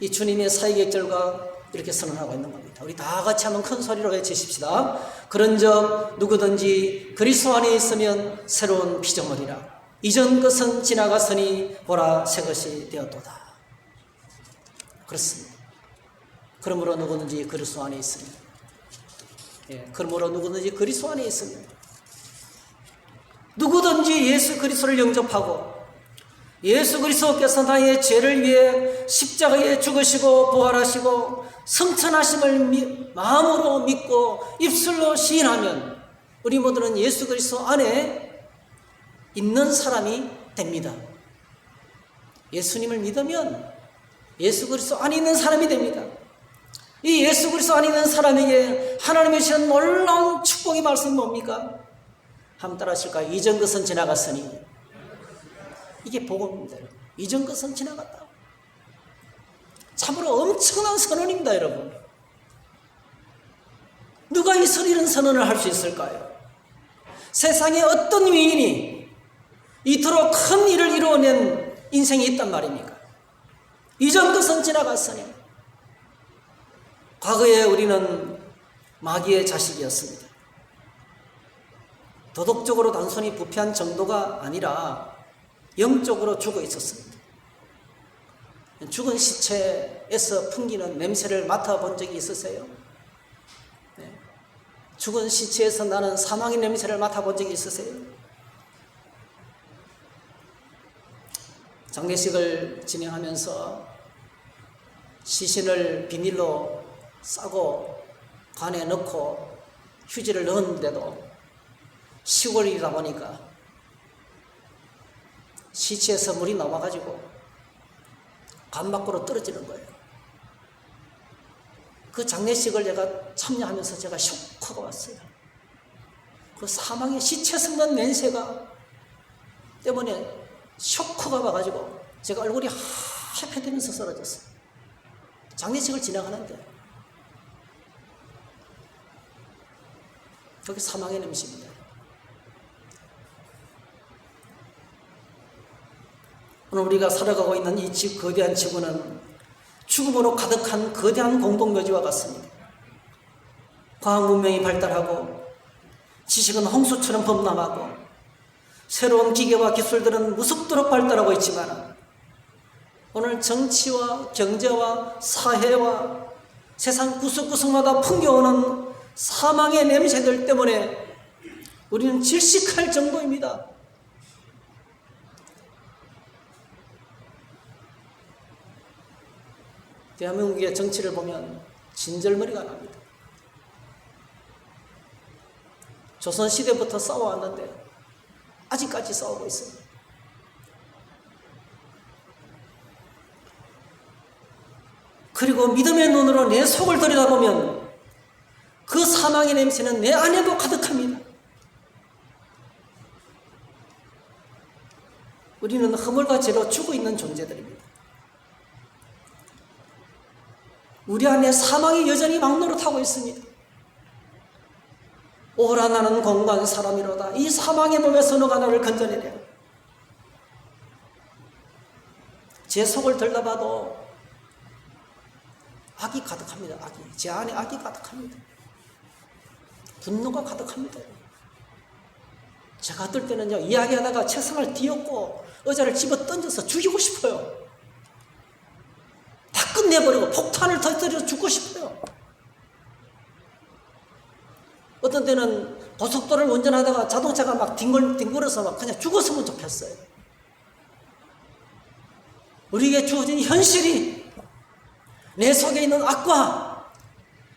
이 주님의 사역의 결과 이렇게 선언하고 있는 겁니다. 우리 다 같이 한번 큰 소리로 외치십시다. 그런즉 누구든지 그리스도 안에 있으면 새로운 피조물이라. 이전 것은 지나갔으니 보라 새 것이 되었도다. 그렇습니다. 그러므로 누구든지 그리스도 안에 있으면, 그러므로 누구든지 그리스도 안에 있으면, 누구든지 예수 그리스도를 영접하고 예수 그리스도께서 나의 죄를 위해 십자가에 죽으시고 부활하시고 성천하심을 마음으로 믿고 입술로 시인하면 우리 모두는 예수 그리스도 안에 있는 사람이 됩니다. 예수님을 믿으면 예수 그리스도 안에 있는 사람이 됩니다. 이 예수 그리스도 안에 있는 사람에게 하나님의 주신 놀라운 축복의 말씀이 뭡니까? 한번 따라 하실까요? 이전 것은 지나갔으니. 이게 복음입니다. 이전 것은 지나갔다. 참으로 엄청난 선언입니다, 여러분. 누가 이런 선언을 할 수 있을까요? 세상에 어떤 위인이 이토록 큰 일을 이루어낸 인생이 있단 말입니까? 이전 것은 지나갔으니. 과거에 우리는 마귀의 자식이었습니다. 도덕적으로 단순히 부패한 정도가 아니라 영적으로 죽어 있었습니다. 죽은 시체에서 풍기는 냄새를 맡아본 적이 있으세요? 네. 죽은 시체에서 나는 사망의 냄새를 맡아본 적이 있으세요? 장례식을 진행하면서 시신을 비닐로 싸고 관에 넣고 휴지를 넣었는데도 시골이다 보니까 시체에서 물이 나와가지고 관 밖으로 떨어지는 거예요. 그 장례식을 제가 참여하면서 제가 쇼크가 왔어요. 그 사망의 시체 썩는 냄새가 때문에 쇼크가 와가지고 제가 얼굴이 하얗게 되면서 쓰러졌어요. 장례식을 진행하는데 그게 사망의 냄새입니다. 오늘 우리가 살아가고 있는 이 거대한 지구는 죽음으로 가득한 거대한 공동묘지와 같습니다. 과학 문명이 발달하고 지식은 홍수처럼 범람하고 새로운 기계와 기술들은 무섭도록 발달하고 있지만 오늘 정치와 경제와 사회와 세상 구석구석마다 풍겨오는 사망의 냄새들 때문에 우리는 질식할 정도입니다. 대한민국의 정치를 보면 진절머리가 납니다. 조선시대부터 싸워왔는데 아직까지 싸우고 있습니다. 그리고 믿음의 눈으로 내 속을 들여다보면 그 사망의 냄새는 내 안에도 가득합니다. 우리는 허물과 죄로 죽어 있는 존재들입니다. 우리 안에 사망이 여전히 막노릇하고 있습니다. 오라 나는 공고한 사람이로다. 이 사망의 몸에서 너가 나를 건져내랴. 제 속을 들여다봐도 악이 가득합니다. 악이. 제 안에 악이 가득합니다. 분노가 가득합니다. 제가 어떨 때는요, 이야기하다가 책상을 뒤엎고 의자를 집어 던져서 죽이고 싶어요. 다 끝내버리고 폭탄을 터뜨려 죽고 싶어요. 어떤 때는 고속도로를 운전하다가 자동차가 막 뒹굴어서 막 그냥 죽었으면 좋겠어요. 우리에게 주어진 현실이 내 속에 있는 악과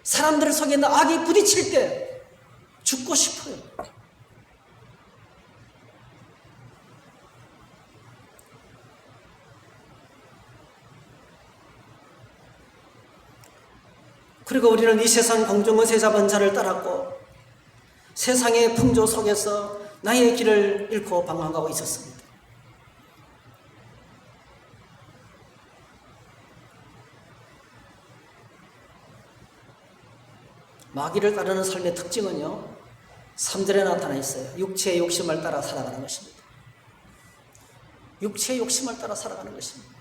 사람들 속에 있는 악이 부딪힐 때 죽고 싶어요. 그리고 우리는 이 세상 공중것에 잡은 자를 따랐고 세상의 풍조 속에서 나의 길을 잃고 방황하고 있었습니다. 마귀를 따르는 삶의 특징은요, 3절에 나타나 있어요. 육체의 욕심을 따라 살아가는 것입니다. 육체의 욕심을 따라 살아가는 것입니다.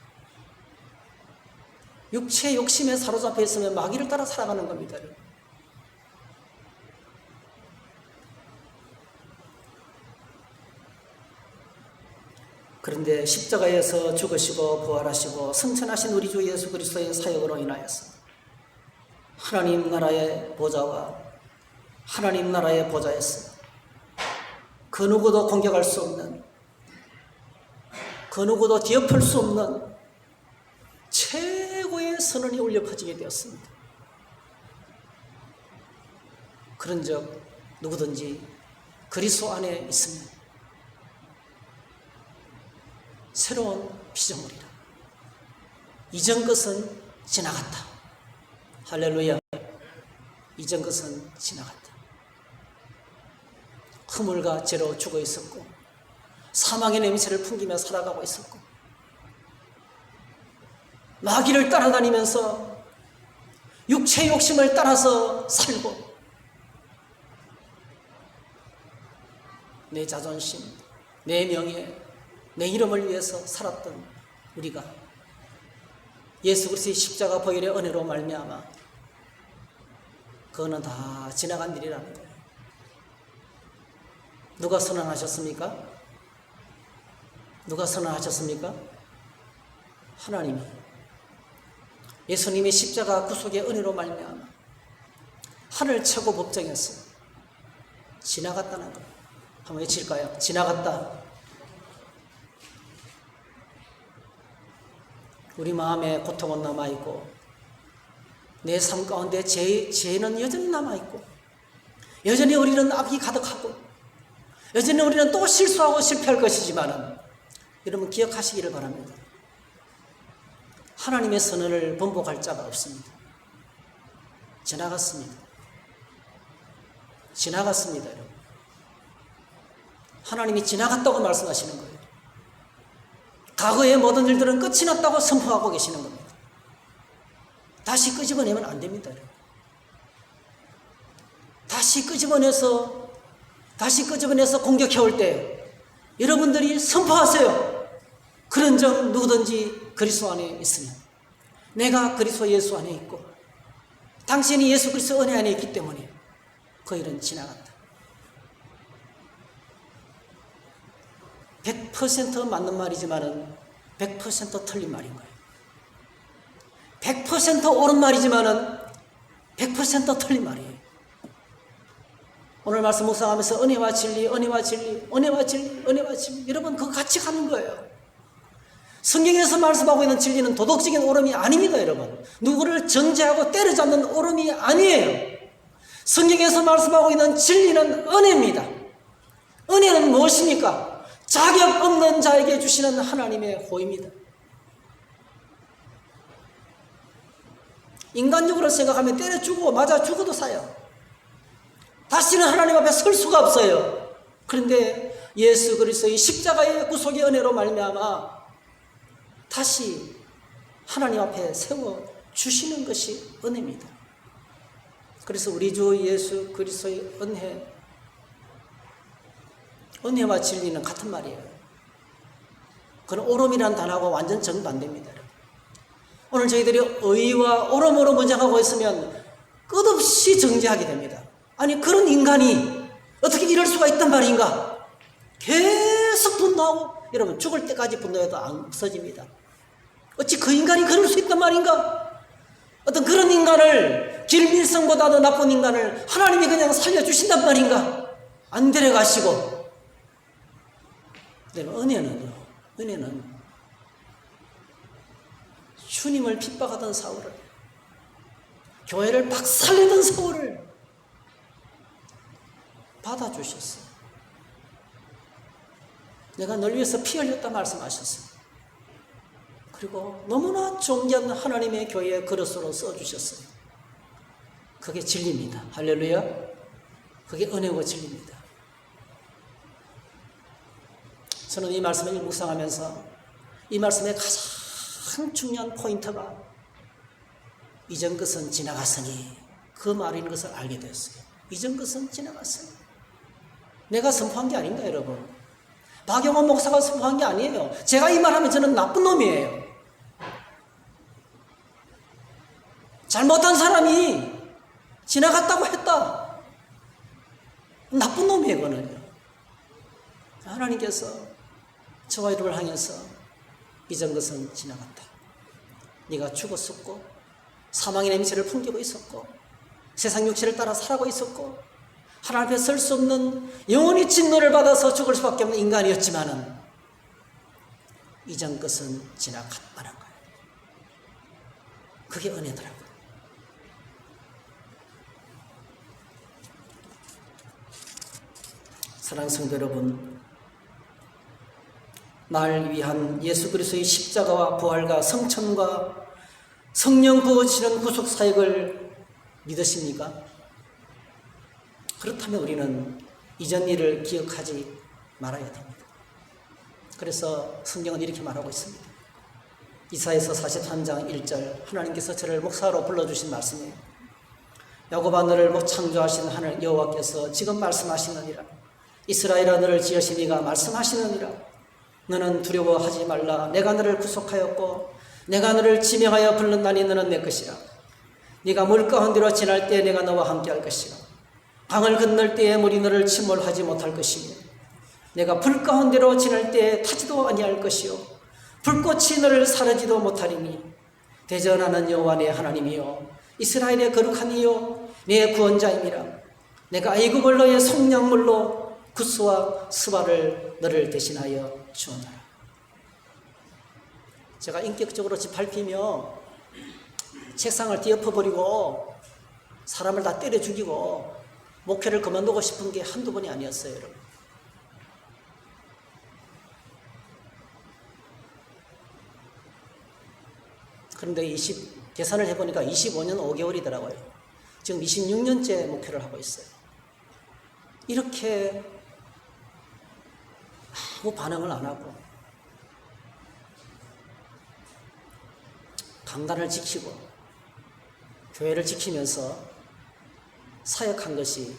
육체의 욕심에 사로잡혀 있으면 마귀를 따라 살아가는 겁니다. 그런데 십자가에서 죽으시고 부활하시고 승천하신 우리 주 예수 그리스도의 사역으로 인하여서 하나님 나라의 보좌와 하나님 나라의 보좌에서 그 누구도 공격할 수 없는, 그 누구도 뒤엎을 수 없는 최고의 선언이 울려 퍼지게 되었습니다. 그런즉 누구든지 그리스도 안에 있으면 새로운 피조물이라. 이전 것은 지나갔다. 할렐루야. 이전 것은 지나갔다. 허물과 죄로 죽어 있었고 사망의 냄새를 풍기며 살아가고 있었고 마귀를 따라다니면서 육체의 욕심을 따라서 살고 내 자존심, 내 명예, 내 이름을 위해서 살았던 우리가 예수 그리스도의 십자가 보혈의 은혜로 말미암아 그거는 다 지나간 일이라는 거예요. 누가 선언하셨습니까? 누가 선언하셨습니까? 하나님이. 예수님의 십자가 구속의 은혜로 말미암아 하늘 최고 법정에서 지나갔다는 것. 한번 외칠까요? 지나갔다. 우리 마음에 고통은 남아있고 내 삶 가운데 죄는 여전히 남아있고 여전히 우리는 악이 가득하고 여전히 우리는 또 실수하고 실패할 것이지만 여러분 기억하시기를 바랍니다. 하나님의 선언을 번복할 자가 없습니다. 지나갔습니다. 지나갔습니다, 여러분. 하나님이 지나갔다고 말씀하시는 거예요. 과거의 모든 일들은 끝이 났다고 선포하고 계시는 겁니다. 다시 끄집어내면 안 됩니다, 여러분. 다시 끄집어내서 공격해올 때 여러분들이 선포하세요. 그런 점 누구든지 그리스도 안에 있으면 내가 그리스도 예수 안에 있고 당신이 예수 그리스도 은혜 안에 있기 때문에 그 일은 지나갔다. 100% 맞는 말이지만은 100% 틀린 말인 거예요. 100% 옳은 말이지만은 100% 틀린 말이에요. 오늘 말씀 묵상하면서 은혜와 진리, 은혜와 진리, 은혜와 진리, 은혜와 진리. 여러분 그거 같이 가는 거예요. 성경에서 말씀하고 있는 진리는 도덕적인 옳음이 아닙니다, 여러분. 누구를 정죄하고 때려잡는 옳음이 아니에요. 성경에서 말씀하고 있는 진리는 은혜입니다. 은혜는 무엇입니까? 자격 없는 자에게 주시는 하나님의 호의입니다. 인간적으로 생각하면 때려 죽고 맞아 죽어도 사요. 다시는 하나님 앞에 설 수가 없어요. 그런데 예수 그리스도의 십자가의 구속의 은혜로 말미암아 다시 하나님 앞에 세워 주시는 것이 은혜입니다. 그래서 우리 주 예수 그리스도의 은혜와 진리는 같은 말이에요. 그건 옳음이라는 단어하고 완전 정반대입니다. 오늘 저희들이 의와 옳음으로 문장하고 있으면 끝없이 정죄하게 됩니다. 아니 그런 인간이 어떻게 이럴 수가 있단 말인가? 계속 분노하고 여러분 죽을 때까지 분노해도 안 없어집니다. 어찌 그 인간이 그럴 수 있단 말인가? 어떤 그런 인간을 길밀성보다도 나쁜 인간을 하나님이 그냥 살려주신단 말인가? 안 데려가시고 은혜는 주님을 핍박하던 사울을 교회를 박살내던 사울을 받아주셨어요. 내가 널 위해서 피 흘렸다 말씀하셨어요. 그리고 너무나 존귀한 하나님의 교회의 그릇으로 써주셨어요. 그게 진리입니다. 할렐루야. 그게 은혜고 진리입니다. 저는 이 말씀을 묵상하면서 이 말씀의 가장 중요한 포인트가 이전 것은 지나갔으니 그 말인 것을 알게 되었어요. 이전 것은 지나갔으니. 내가 선포한 게 아닙니다, 여러분. 박영원 목사가 선포한 게 아니에요. 제가 이 말하면 저는 나쁜 놈이에요. 잘못한 사람이 지나갔다고 했다. 나쁜 놈이에요, 그거는요. 하나님께서 저와 여러분을 향해서 이전 것은 지나갔다. 네가 죽었었고 사망의 냄새를 풍기고 있었고 세상 육체를 따라 살아가고 있었고 하나님 앞에 설 수 없는 영원히 진노를 받아서 죽을 수밖에 없는 인간이었지만은 이전 것은 지나갔다는 거예요. 그게 은혜더라고요. 사랑하는 성도 여러분, 날 위한 예수 그리스도의 십자가와 부활과 성천과 성령 부어지는 구속 사역을 믿으십니까? 그렇다면 우리는 이전 일을 기억하지 말아야 됩니다. 그래서 성경은 이렇게 말하고 있습니다. 이사야서 43장 1절 하나님께서 저를 목사로 불러주신 말씀이에요. 야곱아 너를 못 창조하신 하늘 여호와께서 지금 말씀하시느니라. 이스라엘아 너를 지으신 이가 말씀하시느니라. 너는 두려워하지 말라. 내가 너를 구속하였고 내가 너를 지명하여 불렀나니 너는 내 것이라. 네가 물 가운데로 지날 때 내가 너와 함께 할 것이라. 강을 건널 때에 물이 너를 침몰하지 못할 것이며 내가 불 가운데로 지날 때 타지도 아니할 것이요 불꽃이 너를 사르지도 못하리니 대전하는 여호와 내 하나님이요 이스라엘의 거룩한 이요 내 구원자임이라. 내가 애굽을 너의 속량물로 구스와 스바를 너를 대신하여 주었노라. 제가 인격적으로 짓밟히며 책상을 뒤엎어버리고 사람을 다 때려 죽이고 목회를 그만두고 싶은 게 한두 번이 아니었어요, 여러분. 그런데 계산을 해보니까 25년 5개월이더라고요. 지금 26년째 목회를 하고 있어요. 이렇게 아무 반응을 안 하고 강단을 지키고 교회를 지키면서 사역한 것이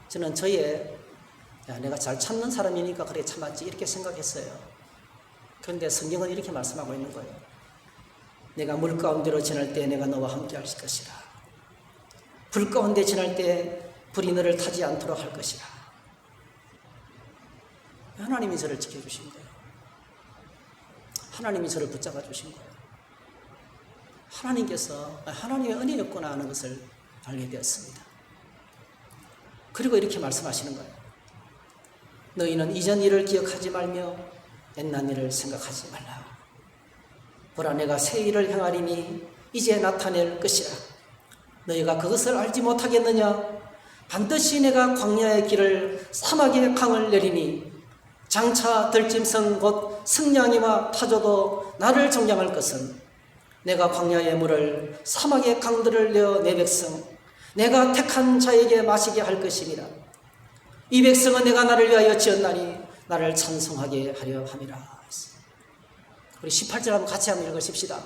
저는 내가 잘 참는 사람이니까 그래 참았지 이렇게 생각했어요. 그런데 성경은 이렇게 말씀하고 있는 거예요. 내가 물 가운데로 지날 때 내가 너와 함께 할 것이라. 불 가운데 지날 때 불이 너를 타지 않도록 할 것이라. 하나님이 저를 지켜주신 거예요. 하나님이 저를 붙잡아 주신 거예요. 하나님께서 하나님의 은혜였구나 하는 것을 알게 되었습니다. 그리고 이렇게 말씀하시는 거예요. 너희는 이전 일을 기억하지 말며 옛날 일을 생각하지 말라. 보라 내가 새 일을 행하리니 이제 나타낼 것이라. 너희가 그것을 알지 못하겠느냐? 반드시 내가 광야의 길을 사막의 강을 내리니 장차 들짐승 곧 승냥이와 타조도 나를 정량할 것은 내가 광야의 물을 사막의 강들을 내어 내 백성 내가 택한 자에게 마시게 할 것이니라. 이 백성은 내가 나를 위하여 지었나니 나를 찬송하게 하려 함이라. 우리 18절 한번 같이 한번 읽으십시다.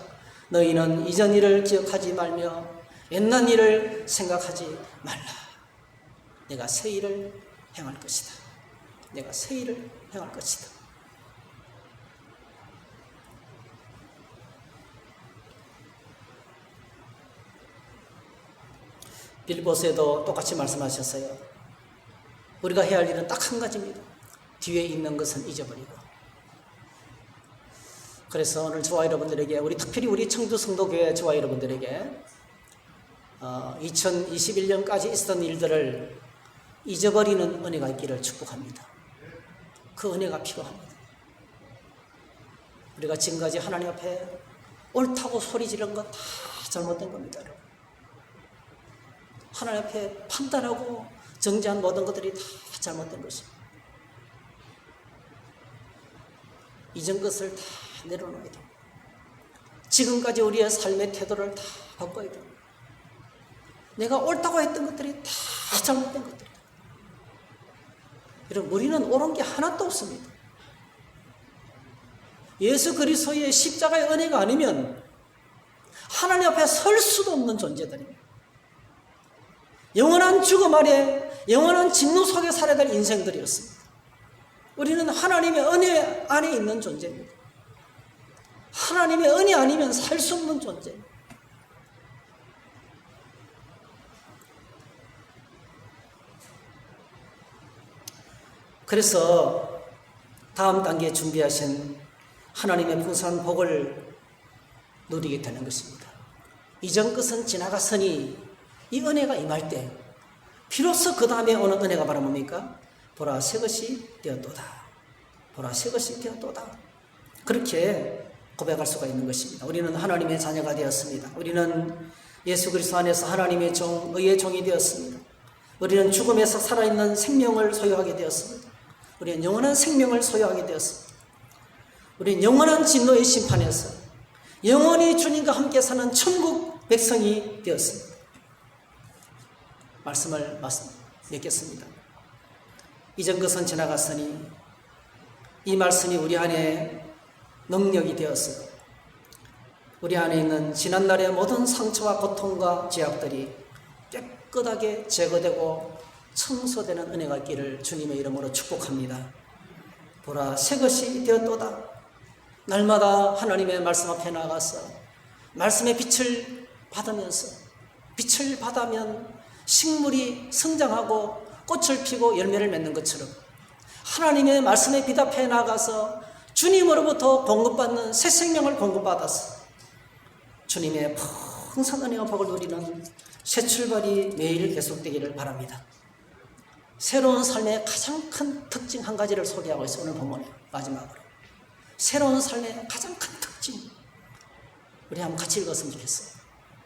너희는 이전 일을 기억하지 말며 옛날 일을 생각하지 말라. 내가 새 일을 행할 것이다. 내가 새 일을 행할 것이다. 빌보스에도 똑같이 말씀하셨어요. 우리가 해야 할 일은 딱 한 가지입니다. 뒤에 있는 것은 잊어버리고. 그래서 오늘 저와 여러분들에게 특별히 우리 청주 성도교회 저와 여러분들에게 2021년까지 있었던 일들을 잊어버리는 은혜가 있기를 축복합니다. 그 은혜가 필요합니다. 우리가 지금까지 하나님 앞에 옳다고 소리 지른 것 다 잘못된 겁니다, 여러분. 하나님 앞에 판단하고 정죄한 모든 것들이 다 잘못된 것입니다. 이전 것을 다 내려놓아야 됩니다. 지금까지 우리의 삶의 태도를 다 바꿔야 됩니다. 내가 옳다고 했던 것들이 다 잘못된 것들이다. 여러분, 우리는 옳은 게 하나도 없습니다. 예수 그리스도의 십자가의 은혜가 아니면 하나님 앞에 설 수도 없는 존재들입니다. 영원한 죽음 아래 영원한 진노 속에 살아야 될 인생들이었습니다. 우리는 하나님의 은혜 안에 있는 존재입니다. 하나님의 은혜 아니면 살 수 없는 존재입니다. 그래서 다음 단계에 준비하신 하나님의 풍성한 복을 누리게 되는 것입니다. 이전 것은 지나갔으니 이 은혜가 임할 때 비로소 그 다음에 오는 은혜가 바로 뭡니까? 보라 새 것이 되었도다. 보라 새 것이 되었도다. 그렇게 고백할 수가 있는 것입니다. 우리는 하나님의 자녀가 되었습니다. 우리는 예수 그리스도 안에서 하나님의 종, 의의 종이 되었습니다. 우리는 죽음에서 살아있는 생명을 소유하게 되었습니다. 우리는 영원한 생명을 소유하게 되었습니다. 우리는 영원한 진노의 심판에서 영원히 주님과 함께 사는 천국 백성이 되었습니다. 말씀을 맺겠습니다. 이전 것은 지나갔으니 이 말씀이 우리 안에 능력이 되어서 우리 안에 있는 지난날의 모든 상처와 고통과 죄악들이 깨끗하게 제거되고 청소되는 은혜가 있기를 주님의 이름으로 축복합니다. 보라 새 것이 되었도다. 날마다 하나님의 말씀 앞에 나가서 말씀의 빛을 받으면서 빛을 받으면 식물이 성장하고 꽃을 피고 열매를 맺는 것처럼 하나님의 말씀에 비답해 나가서 주님으로부터 공급받는 새 생명을 공급받아서 주님의 풍성한 은혜와 복을 누리는 새 출발이 매일 계속되기를 바랍니다. 새로운 삶의 가장 큰 특징 한 가지를 소개하고 있어요. 오늘 본문에 마지막으로 새로운 삶의 가장 큰 특징, 우리 한번 같이 읽었으면 좋겠어요.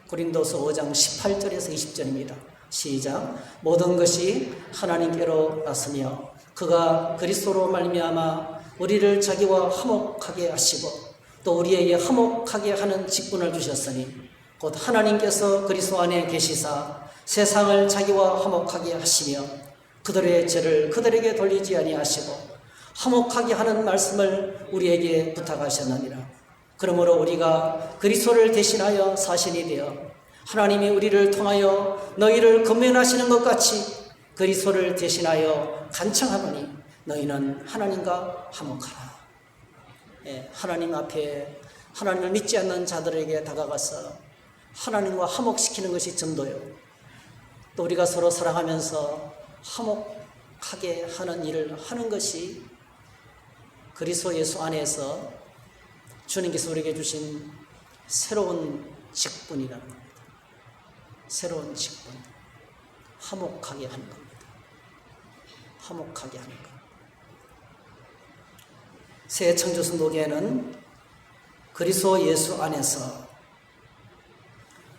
고린도서 5장 18절에서 20절입니다. 시작. 모든 것이 하나님께로 났으며 그가 그리스도로 말미암아 우리를 자기와 화목하게 하시고 또 우리에게 화목하게 하는 직분을 주셨으니 곧 하나님께서 그리스도 안에 계시사 세상을 자기와 화목하게 하시며 그들의 죄를 그들에게 돌리지 아니하시고 화목하게 하는 말씀을 우리에게 부탁하셨느니라. 그러므로 우리가 그리스도를 대신하여 사신이 되어 하나님이 우리를 통하여 너희를 권면하시는 것 같이 그리스도를 대신하여 간청하노니 너희는 하나님과 화목하라. 하나님 앞에 하나님을 믿지 않는 자들에게 다가가서 하나님과 화목시키는 것이 전도요. 또 우리가 서로 사랑하면서 화목하게 하는 일을 하는 것이 그리스도 예수 안에서 주님께서 우리에게 주신 새로운 직분이라는 겁니다. 새로운 직분. 화목하게 하는 겁니다. 화목하게 하는 것. 새 청조선도계는 그리스도 예수 안에서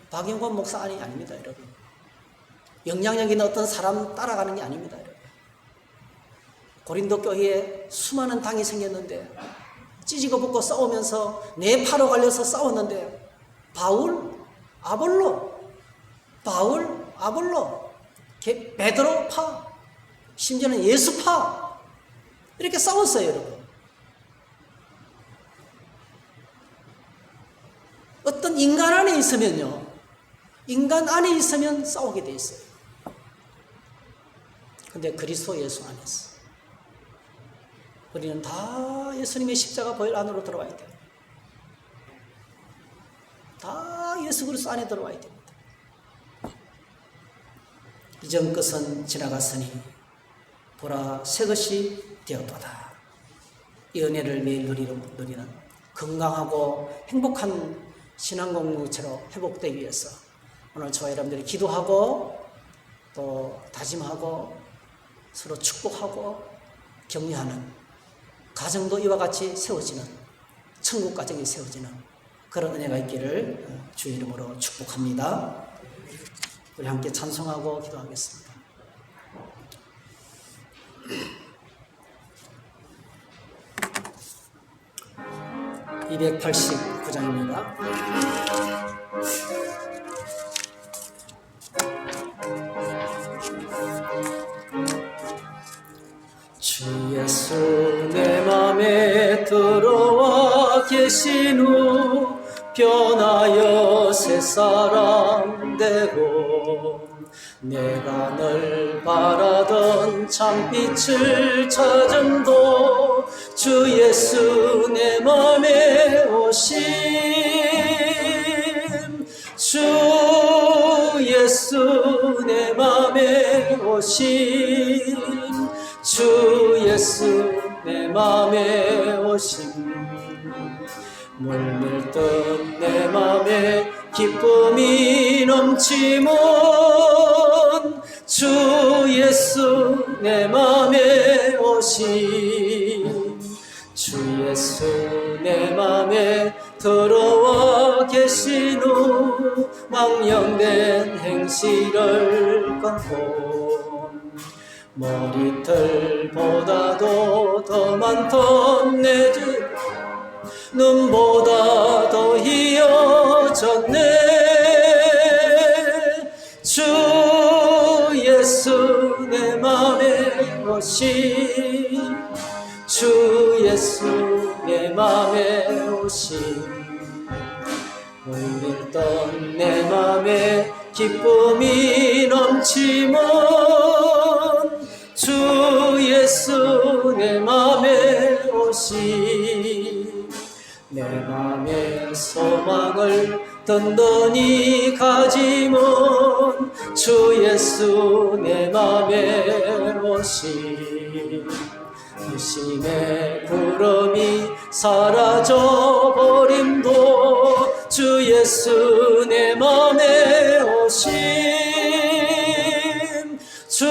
박영권 목사 안이 아닙니다, 여러분. 영향력 있는 어떤 사람 따라가는 게 아닙니다, 여러분. 고린도 교회에 수많은 당이 생겼는데 찢고 붓고 싸우면서 내 파로 갈려서 싸웠는데 바울, 아볼로, 베드로파, 심지어는 예수파 이렇게 싸웠어요, 여러분. 어떤 인간 안에 있으면요, 인간 안에 있으면 싸우게 돼 있어요. 근데 그리스도 예수 안에서 우리는 다 예수님의 십자가 보혈 안으로 들어와야 돼요. 다 예수 그리스도 안에 들어와야 됩니다. 이전 것은 지나갔으니 보라 새 것이 되었도다. 이 은혜를 매일 누리는 건강하고 행복한 신앙 공동체로 회복되기 위해서 오늘 저와 여러분들이 기도하고 또 다짐하고 서로 축복하고 격려하는 가정도 이와 같이 세워지는 천국 가정이 세워지는 그런 은혜가 있기를 주의 이름으로 축복합니다. 우리 함께 찬송하고 기도하겠습니다. 289장입니다. 주 예수 내 맘에 들어와 계신 후 변하여 새 사람 되고 내가 늘 바라던 참빛을 찾음도 주 예수 내 맘에 오심 주 예수 내 맘에 오심 주 예수 내 맘에 오심 물밀듯 내 맘에 기쁨이 넘치면 주 예수 내 맘에 오심 주 예수 내 맘에 들어와 계신 후 망령된 행실을 끊고 머리털보다도 더 많던 내 집 눈보다 더 희어졌네 주 예수 내 맘에 오심 주 예수 내 맘에 오심 물밀던 내 맘에 기쁨이 넘치면 주 예수 내 맘에 오심 내 맘의 소망을 든든히 가지면 주 예수 내 맘에 오심 부심의 구름이 사라져버림도 주 예수 내 맘에 오심 주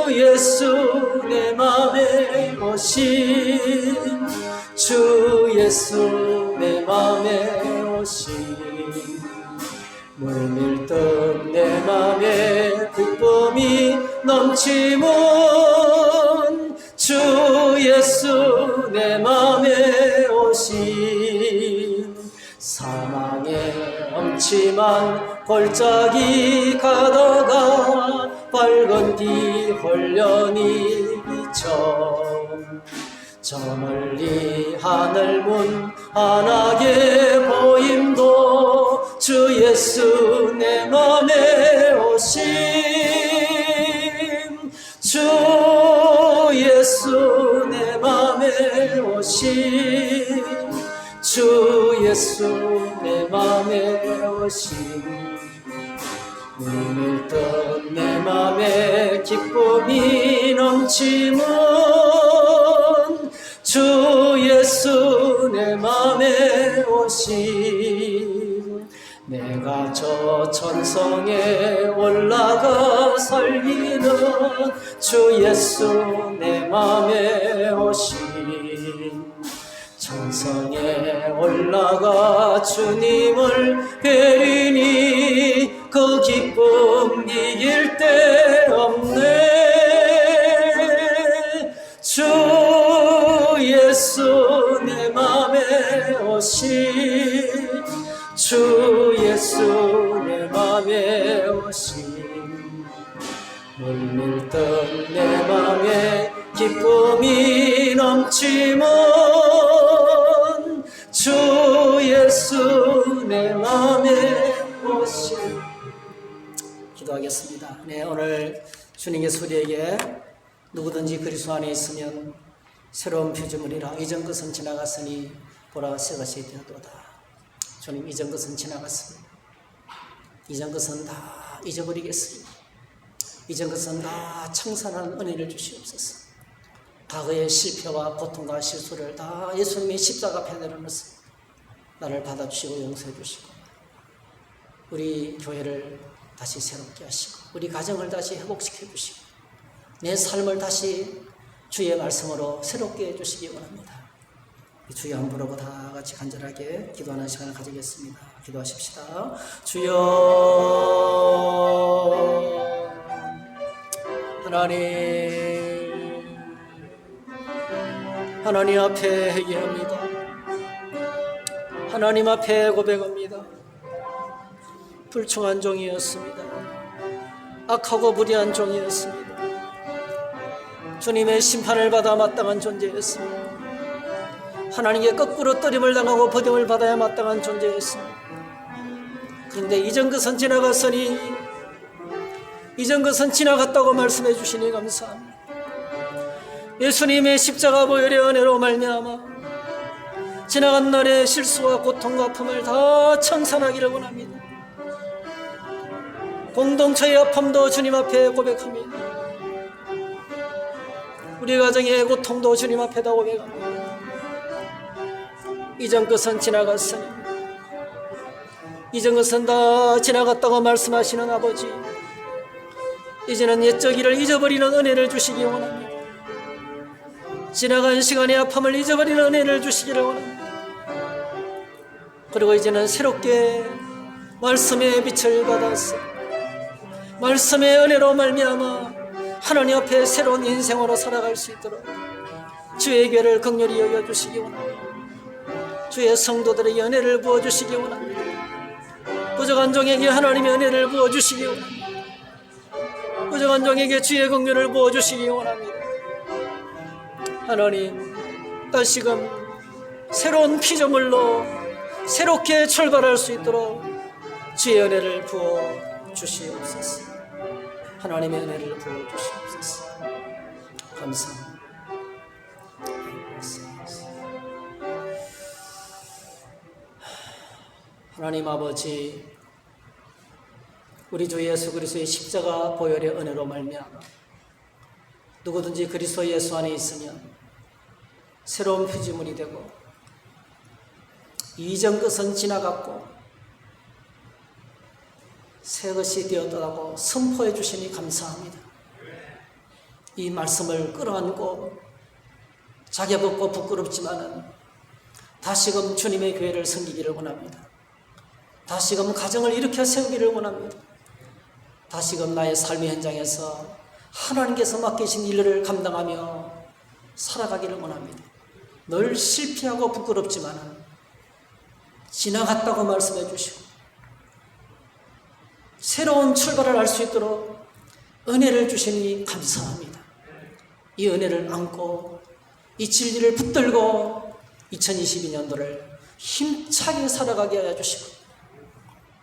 예수 내 맘에 오심 주 예수 내 맘에 오심 물밀듯 내 맘에 기쁨이 넘치면 주 예수 내 맘에 오심 사망의 엄침한 골짜기 가다가 밝은 비 홀련히 비쳐 저 멀리 하늘문 환하게 보임도 주 예수 내 맘에 오심 주 예수 내 맘에 오심 주 예수 내 맘에 오심 물밀듯 내 맘에 기쁨이 넘치면 주 예수 내 맘에 오심 내가 저 천성에 올라가 살기는 주 예수 내 맘에 오심 천성에 올라가 주님을 뵈리니 그 기쁨 이길 데 없네 주 예수 내 맘에 오심 주 예수 내 맘에 오심 물밀듯 내 맘에 기쁨이 넘치면 주 예수 내 맘에 오심 기도하겠습니다. 네, 오늘 주님께서 우리에게 누구든지 그리스도 안에 있으면 새로운 피조물이라 이전 것은 지나갔으니 보라 새 것이 되었도다. 주님 이전 것은 지나갔습니다. 이전 것은 다 잊어버리겠습니다. 이전 것은 다 청산하는 은혜를 주시옵소서. 과거의 실패와 고통과 실수를 다 예수님의 십자가 앞에 내려놓습니다. 나를 받아주시고 용서해 주시고 우리 교회를 다시 새롭게 하시고 우리 가정을 다시 회복시켜 주시고 내 삶을 다시 주의 말씀으로 새롭게 해주시기 원합니다. 주여 한 부르고 다 같이 간절하게 기도하는 시간을 가지겠습니다. 기도하십시다. 주여 하나님 앞에 회개합니다. 하나님 앞에 고백합니다. 불충한 종이었습니다. 악하고 무리한 종이었습니다. 주님의 심판을 받아 마땅한 존재였습니다. 하나님께 거꾸로 떠림을 당하고 버림을 받아야 마땅한 존재였습니다. 그런데 이전 것은 지나갔으니 이전 것은 지나갔다고 말씀해 주시니 감사합니다. 예수님의 십자가 보혈의 은혜로 말미암아 지나간 날의 실수와 고통과 아픔을 다 청산하기를 원합니다. 공동체의 아픔도 주님 앞에 고백합니다. 우리 가정의 고통도 주님 앞에다 고백합니다. 이전 것은 지나갔으니 이전 것은 다 지나갔다고 말씀하시는 아버지, 이제는 옛적 일을 잊어버리는 은혜를 주시기 원합니다. 지나간 시간의 아픔을 잊어버리는 은혜를 주시기를 원합니다. 그리고 이제는 새롭게 말씀의 빛을 받아서 말씀의 은혜로 말미암아 하나님 앞에 새로운 인생으로 살아갈 수 있도록 주의 교회를 긍휼히 여겨주시기 원합니다. 주의 성도들에게 은혜를 부어주시기 원합니다. 부족한 종에게 하나님의 은혜를 부어주시기 원합니다. 부족한 종에게 주의 긍휼을 부어주시기 원합니다. 하나님, 다시금 새로운 피조물로 새롭게 출발할 수 있도록 주의 은혜를 부어주시옵소서. 하나님의 은혜를 부어주시옵소서. 감사합니다. 하나님 아버지, 우리 주 예수 그리스도의 십자가 보혈의 은혜로 말미암아 누구든지 그리스도 예수 안에 있으면 새로운 피조물이 되고 이전 것은 지나갔고 새 것이 되었다고 선포해 주시니 감사합니다. 이 말씀을 끌어안고 자격 없고 부끄럽지만은 다시금 주님의 교회를 섬기기를 원합니다. 다시금 가정을 일으켜 세우기를 원합니다. 다시금 나의 삶의 현장에서 하나님께서 맡기신 일을 감당하며 살아가기를 원합니다. 늘 실패하고 부끄럽지만은 지나갔다고 말씀해 주시고 새로운 출발을 할 수 있도록 은혜를 주시니 감사합니다. 이 은혜를 안고 이 진리를 붙들고 2022년도를 힘차게 살아가게 하여 주시고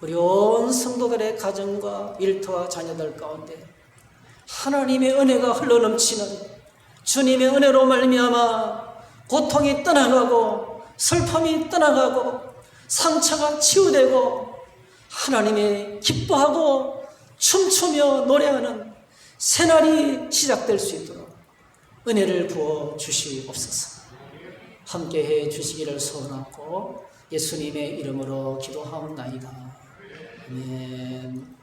우리 온 성도들의 가정과 일터와 자녀들 가운데 하나님의 은혜가 흘러넘치는 주님의 은혜로 말미암아 고통이 떠나가고 슬픔이 떠나가고 상처가 치유되고 하나님의 기뻐하고 춤추며 노래하는 새날이 시작될 수 있도록 은혜를 부어 주시옵소서. 함께해 주시기를 소원하고 예수님의 이름으로 기도하옵나이다. 아멘.